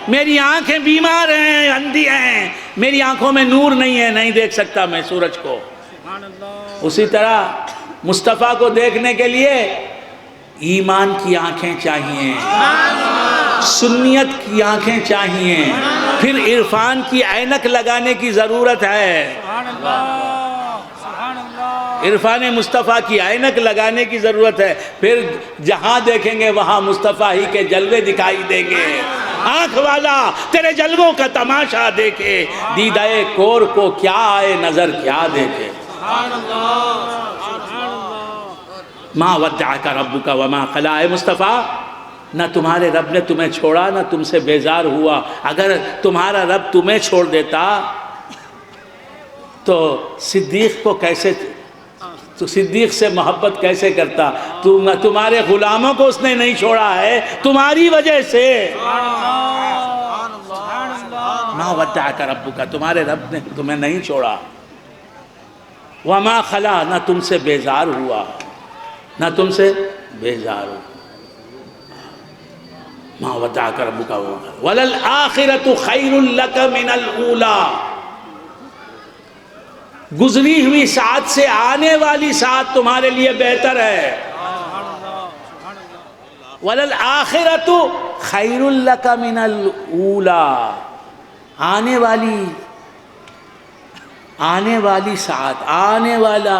میری آنکھیں بیمار ہیں، اندھی ہیں، میری آنکھوں میں نور نہیں ہے، نہیں دیکھ سکتا میں سورج کو۔ اسی طرح مصطفیٰ کو دیکھنے کے لیے ایمان کی آنکھیں چاہیے، سنیت کی آنکھیں چاہیے، پھر عرفان کی عینک لگانے کی ضرورت ہے، عرفان مصطفیٰ کی عینک لگانے کی ضرورت ہے، پھر جہاں دیکھیں گے وہاں مصطفیٰ ہی کے جلوے دکھائی دیں گے۔ آنکھ والا تیرے جلووں کا تماشا دیکھے، دیدہ کور کو کیا آئے نظر کیا دیکھے۔ ما ودعک ربک وما قلی، اے مصطفیٰ، نہ تمہارے رب نے تمہیں چھوڑا، نہ تم سے بیزار ہوا۔ اگر تمہارا رب تمہیں چھوڑ دیتا تو صدیق کو کیسے، تو صدیق سے محبت کیسے کرتا؟ تمہارے غلاموں کو اس نے نہیں چھوڑا ہے، تمہاری وجہ سے۔ ما ودعک ربک، تمہارے رب نے تمہیں نہیں چھوڑا۔ وما خلا، نہ تم سے بیزار ہوا، نہ تم سے بیزار ہوا۔ ما ودعک ربک وللآخرۃ خیر لک من الاولی، گزری ہوئی ساعت سے آنے والی ساعت تمہارے لیے بہتر ہے۔ وَلَلْآخِرَةُ خَيْرٌ لَكَ مِنَ الْأُولَى، آنے والی ساعت، آنے والا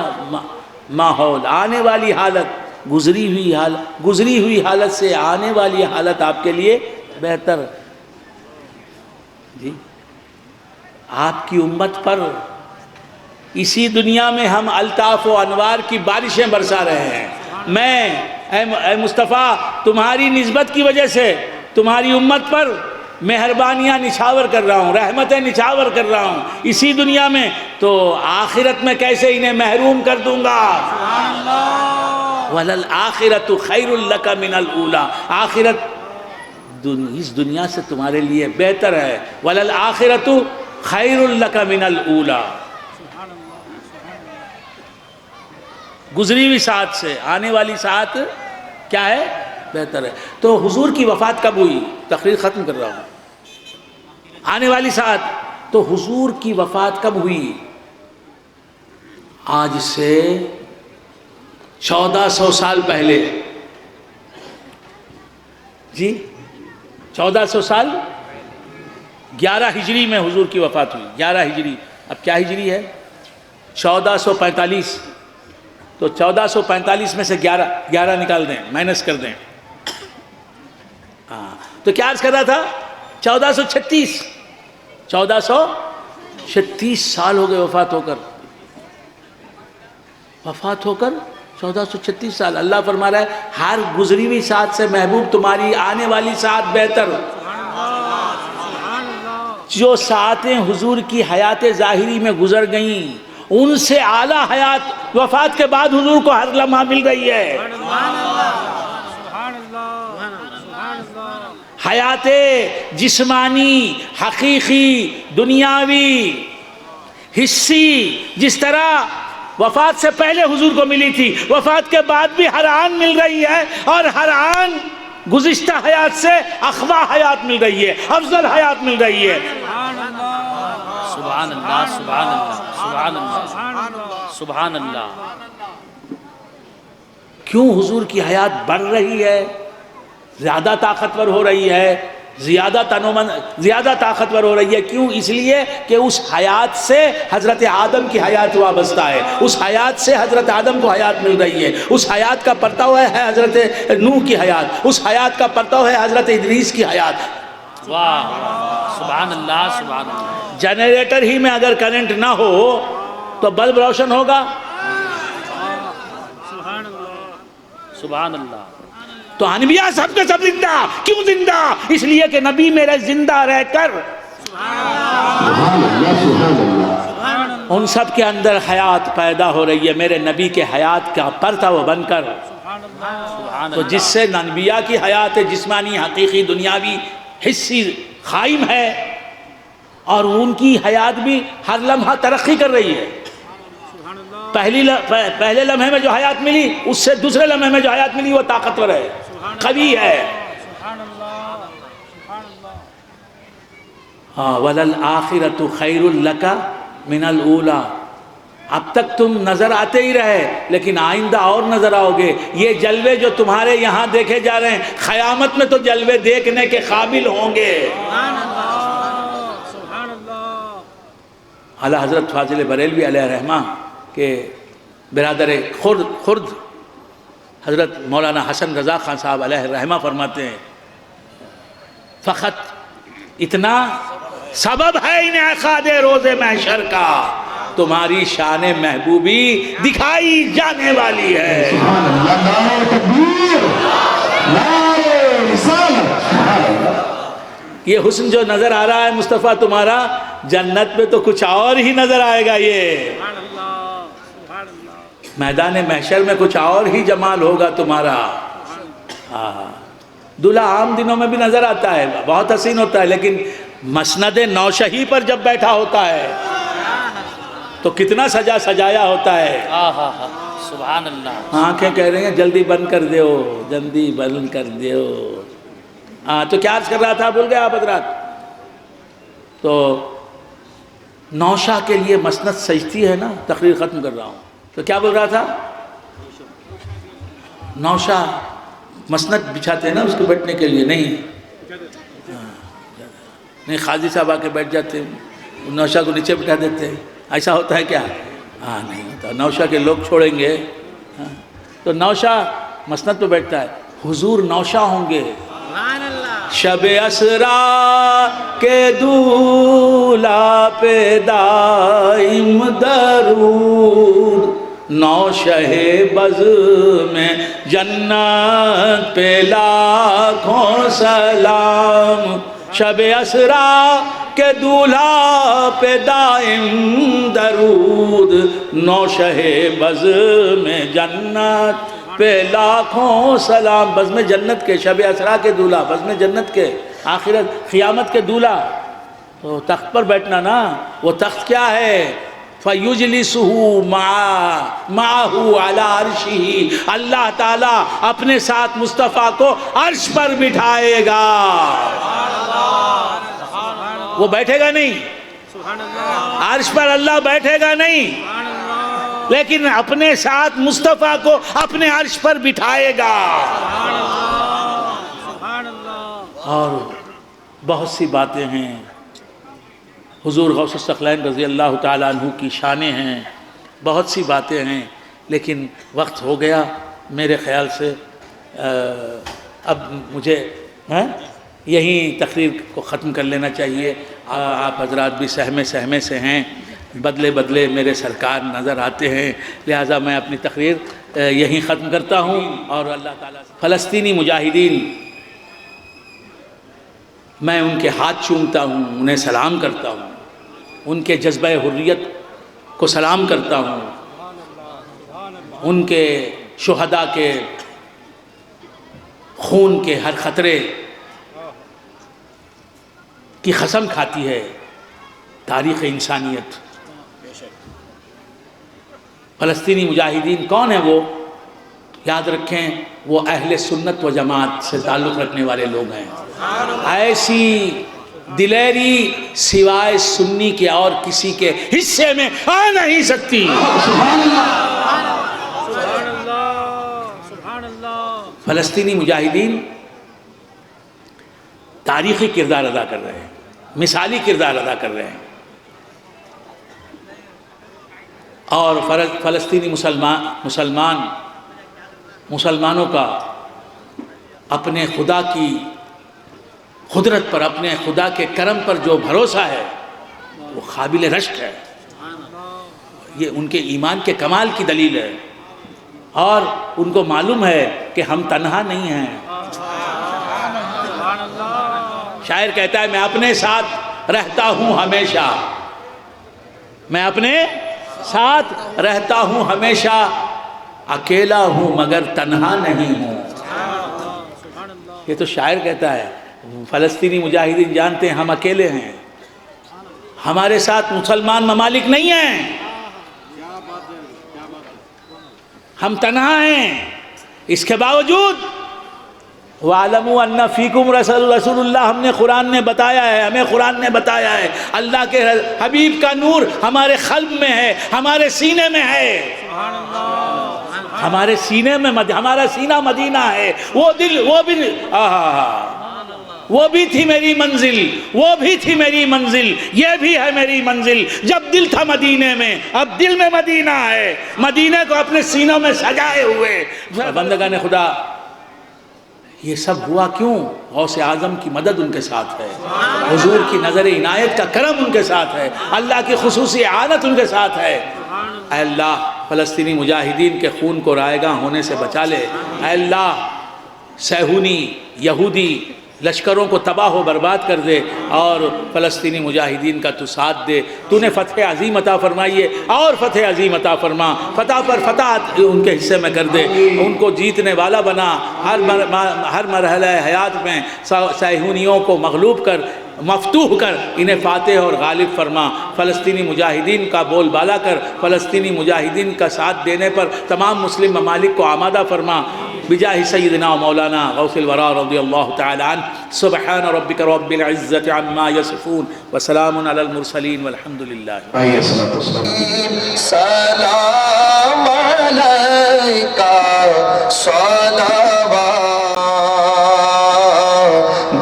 ماحول، آنے والی حالت، گزری ہوئی حالت سے آنے والی حالت آپ کے لیے بہتر۔ جی آپ کی امت پر اسی دنیا میں ہم الطاف و انوار کی بارشیں برسا رہے ہیں۔ میں اے مصطفیٰ تمہاری نسبت کی وجہ سے تمہاری امت پر مہربانیاں نچھاور کر رہا ہوں، رحمتیں نچھاور کر رہا ہوں اسی دنیا میں، تو آخرت میں کیسے انہیں محروم کر دوں گا؟ وَلَلْآخِرَةُ خَيْرٌ لَكَ مِنَ الْأُولَى، آخرت اس دنیا سے تمہارے لیے بہتر ہے۔ وَلَلْآخِرَةُ خَيْرٌ لَكَ مِنَ الْأُولَى، گزری ہوئی ساعت سے آنے والی ساعت کیا ہے؟ بہتر ہے۔ تو حضور کی وفات کب ہوئی؟ تقریر ختم کر رہا ہوں۔ آنے والی ساعت، تو حضور کی وفات کب ہوئی؟ آج سے 1400 سال پہلے۔ جی 1400 سال، 11 ہجری میں حضور کی وفات ہوئی، 11 ہجری۔ اب کیا ہجری ہے؟ 1445۔ تو تو 1445 میں سے 11 نکال دیں، مائنس کر دیں. ہاں تو کیا عرض کر رہا تھا؟ 1436 سال ہو گئے وفات ہو کر 1436 سال. اللہ فرما رہا ہے ہر گزری ہوئی ساعت سے محبوب تمہاری آنے والی ساعت بہتر. جو ساعتیں حضور کی حیات ظاہری میں گزر گئیں ان سے اعلیٰ حیات وفات کے بعد حضور کو ہر لمحہ مل رہی ہے. حیات جسمانی، حقیقی، دنیاوی، حصی جس طرح وفات سے پہلے حضور کو ملی تھی، وفات کے بعد بھی ہر آن مل رہی ہے، اور ہر آن گزشتہ حیات سے اخوا حیات مل رہی ہے، افضل حیات مل رہی ہے. سبحان اللہ، سبحان اللہ، سبحان اللہ، سبحان اللہ. کیوں حضور کی حیات بڑھ رہی ہے، زیادہ طاقتور ہو رہی ہے، زیادہ طاقتور ہو رہی ہے؟ کیوں؟ اس لیے کہ اس حیات سے حضرت آدم کی حیات وابستہ ہے، اس حیات سے حضرت آدم کو حیات مل رہی ہے، اس حیات کا پرتو ہے حضرت نوح کی حیات، اس حیات کا پرتو ہے حضرت ادریس کی حیات. واہ، سبحان اللہ، سبحان اللہ. جنریٹر ہی میں اگر کرنٹ نہ ہو تو بلب روشن ہوگا؟ سبحان اللہ. تو انبیاء سب کے سب زندہ. کیوں زندہ؟ اس لیے کہ نبی میرے زندہ رہ کر ان سب کے اندر حیات پیدا ہو رہی ہے، میرے نبی کے حیات کا پرتو بن کر. تو جس سے انبیاء کی حیات جسمانی، حقیقی، دنیاوی، حصی قائم ہے، اور ان کی حیات بھی ہر لمحہ ترقی کر رہی ہے. پہلے لمحے میں جو حیات ملی اس سے دوسرے لمحے میں جو حیات ملی وہ طاقتور ہے، قوی ہے. ہاں، وَلَلْآخِرَةُ خَيْرٌ لَكَ مِنَ الْأُولَى. اب تک تم نظر آتے ہی رہے لیکن آئندہ اور نظر آؤ گے. یہ جلوے جو تمہارے یہاں دیکھے جا رہے ہیں، قیامت میں تو جلوے دیکھنے کے قابل ہوں گے. اعلیٰ حضرت فاضل بریلوی علیہ الرحمہ کہ برادر خرد حضرت مولانا حسن رضا خان صاحب علیہ الرحمہ فرماتے ہیں فقط اتنا سبب ہے انعقاد روز محشر کا، تمہاری شان محبوبی دکھائی جانے والی ہے. سبحان اللہ، نعرہ تکبیر، نعرہ رسالت. یہ حسن جو نظر آ رہا ہے مصطفیٰ تمہارا، جنت میں تو کچھ اور ہی نظر آئے گا. یہ میدان محشر میں کچھ اور ہی جمال ہوگا تمہارا. دلہا عام دنوں میں بھی نظر آتا ہے، بہت حسین ہوتا ہے، لیکن مسند نوشہی پر جب بیٹھا ہوتا ہے تو کتنا سجایا ہوتا ہے. سبحان اللہ. آنکھیں کہہ رہے ہیں جلدی بند کر دیو، جلدی بند کر دیو. تو کیا عرض کر رہا تھا، بھول گئے آپ حضرات؟ تو نوشہ کے لیے مسند سجتی ہے نا. تقریر ختم کر رہا ہوں. تو کیا بول رہا تھا؟ نوشہ مسند بچھاتے ہیں نا اس کو بیٹھنے کے لیے. نہیں قاضی صاحب آ کے بیٹھ جاتے ہیں، نوشہ کو نیچے بٹھا دیتے ہیں. ایسا ہوتا ہے کیا؟ نہیں ہوتا. نوشہ کے لوگ چھوڑیں گے. تو نوشہ مسند پہ بیٹھتا ہے. حضور نوشہ ہوں گے. شب اسرا کے دولہا پہ دائم درود، نوشہ بز میں جنت پہ لاکھوں سلام. شب اسرا کے دولہا پہ دائم درود، نوشہ بز میں جنت پہ لاکھوں سلام. بزم جنت کے، شب اسرا کے دولہا، بزم جنت کے، آخرت قیامت کے دولہا. تو تخت پر بیٹھنا نا. وہ تخت کیا ہے؟ فَيُجْلِسُهُ مَعَهُ عَلَىٰ عَرْشِهِ. اللہ تعالیٰ اپنے ساتھ مصطفیٰ کو عرش پر بٹھائے گا. وہ بیٹھے گا نہیں، عرش پر اللہ بیٹھے گا نہیں، لیکن اپنے ساتھ مصطفیٰ کو اپنے عرش پر بٹھائے گا. اور بہت سی باتیں ہیں. حضور غوث الثقلین رضی اللہ تعالیٰ عنہ کی شانیں ہیں، بہت سی باتیں ہیں. لیکن وقت ہو گیا میرے خیال سے، اب مجھے یہیں تقریر کو ختم کر لینا چاہیے. آپ حضرات بھی سہمے سے ہیں، بدلے بدلے میرے سرکار نظر آتے ہیں، لہٰذا میں اپنی تقریر یہیں ختم کرتا ہوں. اور اللہ تعالیٰ فلسطینی مجاہدین، میں ان کے ہاتھ چومتا ہوں، انہیں سلام کرتا ہوں، ان کے جذبہ حریت کو سلام کرتا ہوں، ان کے شہداء کے خون کے ہر خطرے کی قسم کھاتی ہے تاریخ انسانیت. فلسطینی مجاہدین کون ہیں؟ وہ یاد رکھیں، وہ اہل سنت و جماعت سے تعلق رکھنے والے لوگ ہیں. ایسی دلیری سوائے سنی کے اور کسی کے حصے میں آ نہیں سکتی. فلسطینی مجاہدین تاریخی کردار ادا کر رہے ہیں، مثالی کردار ادا کر رہے ہیں. اور فلسطینی مسلمانوں کا اپنے خدا کی قدرت پر، اپنے خدا کے کرم پر جو بھروسہ ہے وہ قابل رشک ہے. یہ ان کے ایمان کے کمال کی دلیل ہے، اور ان کو معلوم ہے کہ ہم تنہا نہیں ہیں. شاعر کہتا ہے، میں اپنے ساتھ رہتا ہوں ہمیشہ، میں اپنے ساتھ رہتا ہوں ہمیشہ، اکیلا ہوں مگر تنہا نہیں ہوں. یہ تو شاعر کہتا ہے. فلسطینی مجاہدین جانتے ہیں ہم اکیلے ہیں، ہمارے ساتھ مسلمان ممالک نہیں ہیں، ہم تنہا ہیں. اس کے باوجود وَاعْلَمُوا أَنَّ فِيكُمْ رَسُولَ اللَّهِ، ہم نے قرآن نے بتایا ہے، ہمیں قرآن نے بتایا ہے، اللہ کے حبیب کا نور ہمارے قلب میں ہے، ہمارے سینے میں ہے. ہمارے سینے میں ہمارا سینہ مدینہ ہے. وہ دل، وہ بھی تھی میری منزل، وہ بھی تھی میری منزل، یہ بھی ہے میری منزل. جب دل تھا مدینے میں، اب دل میں مدینہ ہے. مدینے کو اپنے سینوں میں سجائے ہوئے. بندگان خدا، یہ سب ہوا کیوں؟ غوث اعظم کی مدد ان کے ساتھ ہے، حضور کی نظر عنایت کا کرم ان کے ساتھ ہے، اللہ کی خصوصی اعانت ان کے ساتھ ہے. اے اللہ، فلسطینی مجاہدین کے خون کو رائیگاں ہونے سے بچا لے. اے اللہ، صہیونی یہودی لشکروں کو تباہ و برباد کر دے، اور فلسطینی مجاہدین کا تو ساتھ دے. تو نے فتح عظیم عطا فرمائیے، اور فتح عظیم عطا فرما. فتح پر فتح ان کے حصے میں کر دے، ان کو جیتنے والا بنا. ہر مرحلہ حیات میں صہیونیوں کو مغلوب کر، مفتوح کر، انہیں فاتح اور غالب فرما. فلسطینی مجاہدین کا بول بالا کر، فلسطینی مجاہدین کا ساتھ دینے پر تمام مسلم ممالک کو آمادہ فرما. بجاہ سیدنا و مولانا غوث الورا رضی اللہ تعالی عنہ. سبحان ربک رب العزت عما یصفون وسلام علی المرسلین والحمد للہ. سلام علیکہ صلوات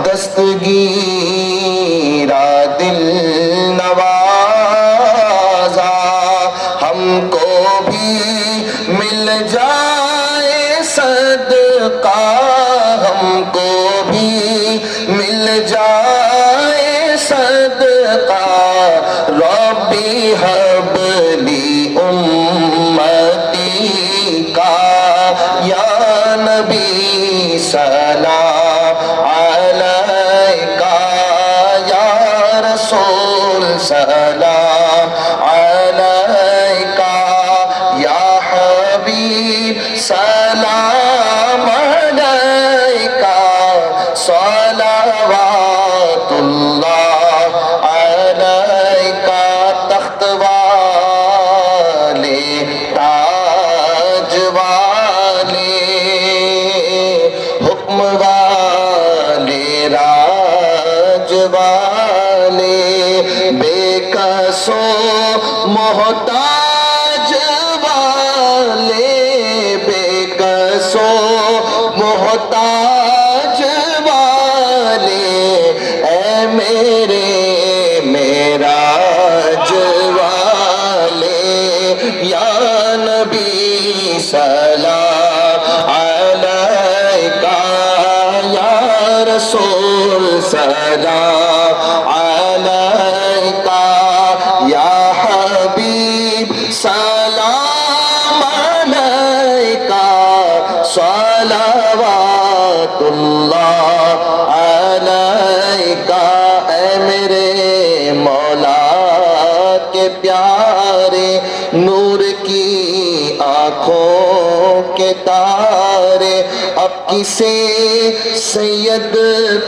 دستگیرہ دل نوازا، ہم کو بھی مل جائے صدقہ، ہم کو بھی مل جائے صدقہ. ربی حب لی امتی کا، یا نبی سلام علیکہ، یا رسول سلام علیکہ، یا حبیب سلام علیکہ. صلوات اللہ علیکہ. تخت والے، تاج والے، حکم والے، راج والے، بے کس و محتاج والے، بے کس و محتاج والے، اے میرے معراج والے، یا نبی رسول سلام علیکہ یا حبیب سلام علیکہ صلوات اللہ علیکہ اے میرے مولا کے پیارے نور کی آنکھوں کے تارے اب کسے سید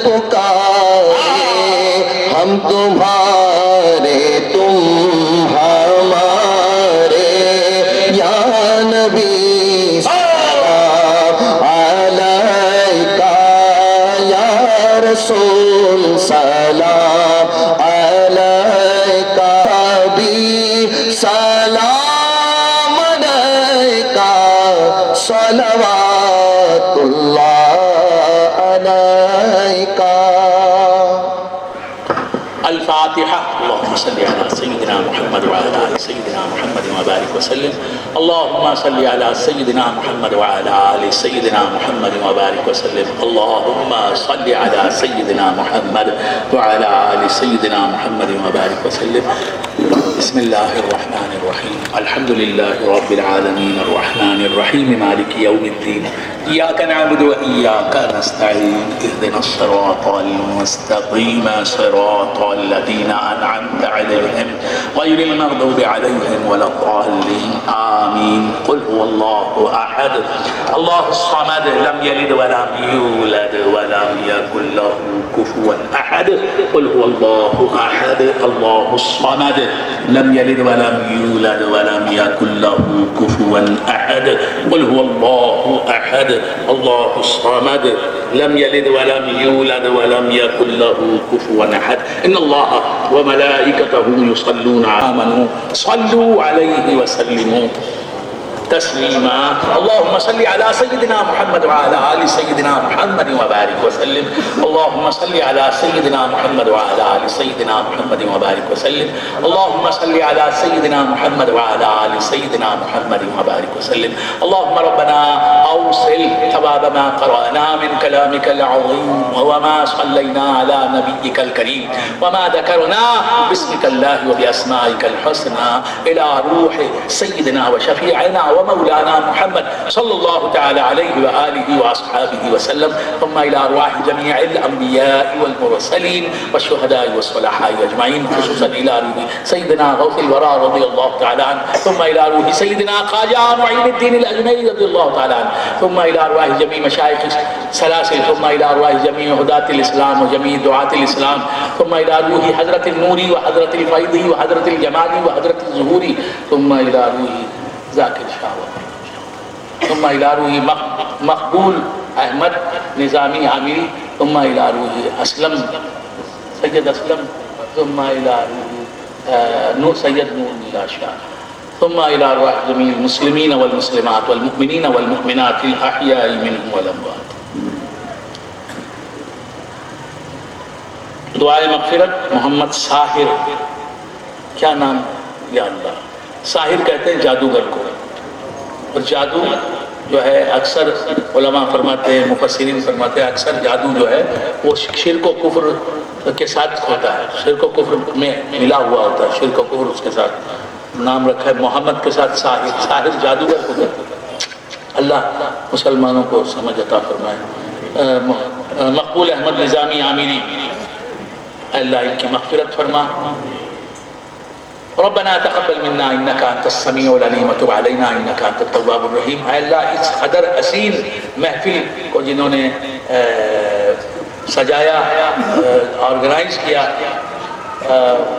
پکارے ہم تمہارے تم ہمارے یا نبی سلام علیکہ یا رسول سلام علیکہ حبیب سلام علیکہ صلوات اللہ علیکہ. الفاتحة. اللهم صل على سيدنا محمد وعلى آل سيدنا محمد وبارك وسلم. اللهم صل على سيدنا محمد وعلى آل سيدنا محمد وبارك وسلم. اللهم صل على سيدنا محمد وعلى آل سيدنا محمد وبارك وسلم. بسم الله الرحمن الرحيم. الحمد لله رب العالمين الرحمن الرحيم مالك يوم الدين. إياك نعبد وإياك نستعين. اهدنا الصراط المستقيم صراط الذين أنعمت عليهم غير المغضوب عليهم ولا الضالين آمين. قل هو الله أحد الله الصمد لم يلد ولم يولد ولم يكن له كفوا أحد. قل هو الله أحد الله الصمد لم يلد ولم يولد ولم يكن له كفوا أحد. قل هو الله أحد الله الصمد لم يلد ولم يولد ولم يكن له كفوا أحد. إن الله وملائكته يصلون آمنوا صلوا عليه وسلموا تسليما. اللهم صل على سيدنا محمد وعلى آل سيدنا محمد وبارك وسلم. اللهم صل على سيدنا محمد وعلى آل سيدنا محمد وبارك وسلم. اللهم صل على سيدنا محمد وعلى آل سيدنا محمد وبارك وسلم. اللهم ربنا أوصل ثواب ما قرأنا من كلامك العظيم وما صلينا على نبيك الكريم وما ذكرنا باسمك الله وبأسمائك الحسنى إلى روح سيدنا وشفيعنا ومولانا محمد صلى الله تعالى عليه وآله وأصحابه وسلم. ثم إلى أرواح جميع الأنبياء والمرسلين والشهداء والصلحاء أجمعين خصوصا إلى روح سيدنا غوث الورى رضي الله تعالى عنه. ثم إلى روح سيدنا خواجة معين الدين الأجمعي رضي الله تعالى عنه. ثم إلى أرواح جميع مشايخ سلاسل. ثم إلى أرواح جميع هداة الإسلام وجميع دعاة الإسلام. ثم إلى روح حضرة النوري وحضرة الفيضي وحضرة الجمالي وحضرة الظهوري. ثم إلى روح ذاکر شاہ. ثم إلى روح مقبول احمد نظامی عامری. ثم إلى روح اسلم سید اسلم. ثم إلى روح نور سید نور اللہ شاہ. ثم إلى أرواح جميع المسلمين والمسلمات والمؤمنين والمؤمنات الأحياء منهم والأموات. دعائے مغفرت. محمد ساحر. کیا نام؟ یا اللہ. ساحر کہتے ہیں جادوگر کو. اور جادو جو ہے اکثر علماء فرماتے ہیں مفسرین فرماتے ہیں اکثر جادو جو ہے وہ شرک و کفر کے ساتھ ہوتا ہے. شرک و کفر میں ملا ہوا ہوتا ہے. شرک و کفر اس کے ساتھ نام رکھا ہے محمد کے ساتھ ساحر. ساحر جادوگر کو کہتے ہیں. اللہ مسلمانوں کو سمجھ عطا فرمائے. مقبول احمد نظامی عامری اللہ ان کی مغفرت فرما. ربنا تقبل منا انك انت السميع العليم وتب علينا انك انت التواب الرحيم. اے اللہ اس قدر حسین محفل کو جنہوں نے سجایا آرگنائز کیا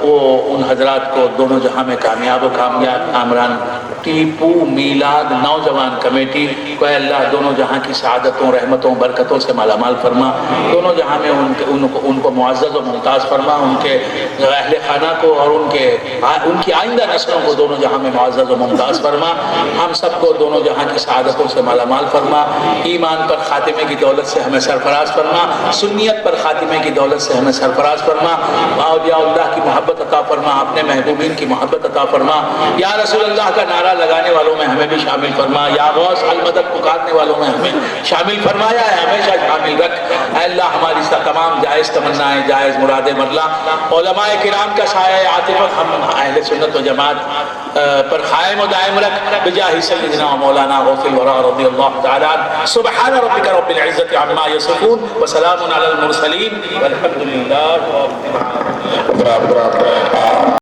وہ ان حضرات کو دونوں جہاں میں کامیاب و کامیاب عامران ٹیپو میلاد نوجوان کمیٹی کو اے اللہ دونوں جہاں کی سعادتوں رحمتوں برکتوں سے مالا مال فرما. دونوں جہاں میں ان کو معزز و ممتاز فرما. ان کے اہل خانہ کو اور ان کی آئندہ نسلوں کو دونوں جہاں میں معزز و ممتاز فرما. ہم سب کو دونوں جہاں کی سعادتوں سے مالا مال فرما. ایمان پر خاتمے کی دولت سے ہمیں سرفراز فرما. سنیت پر خاتمے کی دولت سے ہمیں سرفراز فرما. اولیاء اللہ کی محبت عطا فرما. اپنے محبوبین کی محبت عطا فرما. یا رسول اللہ کا نعرہ لگانے والوں میں ہمیں بھی شامل فرما، یا غوث المدد پکارنے والوں میں ہمیں شامل فرمایا ہے، ہمیشہ شامل رکھ۔ اے اللہ ہماری تمام جائز تمنائیں، جائز مراد مرلا، علماء کرام کا سایہ عاطفت ہم اہل سنت و جماعت پر قائم و دائم رکھ، بجاہ سیدنا و مولانا غوث الورا رضی اللہ تعالی عنہ۔ سبحان ربک رب العزت عما یصفون وسلام علی المرسلین والحمد للہ رب العالمین۔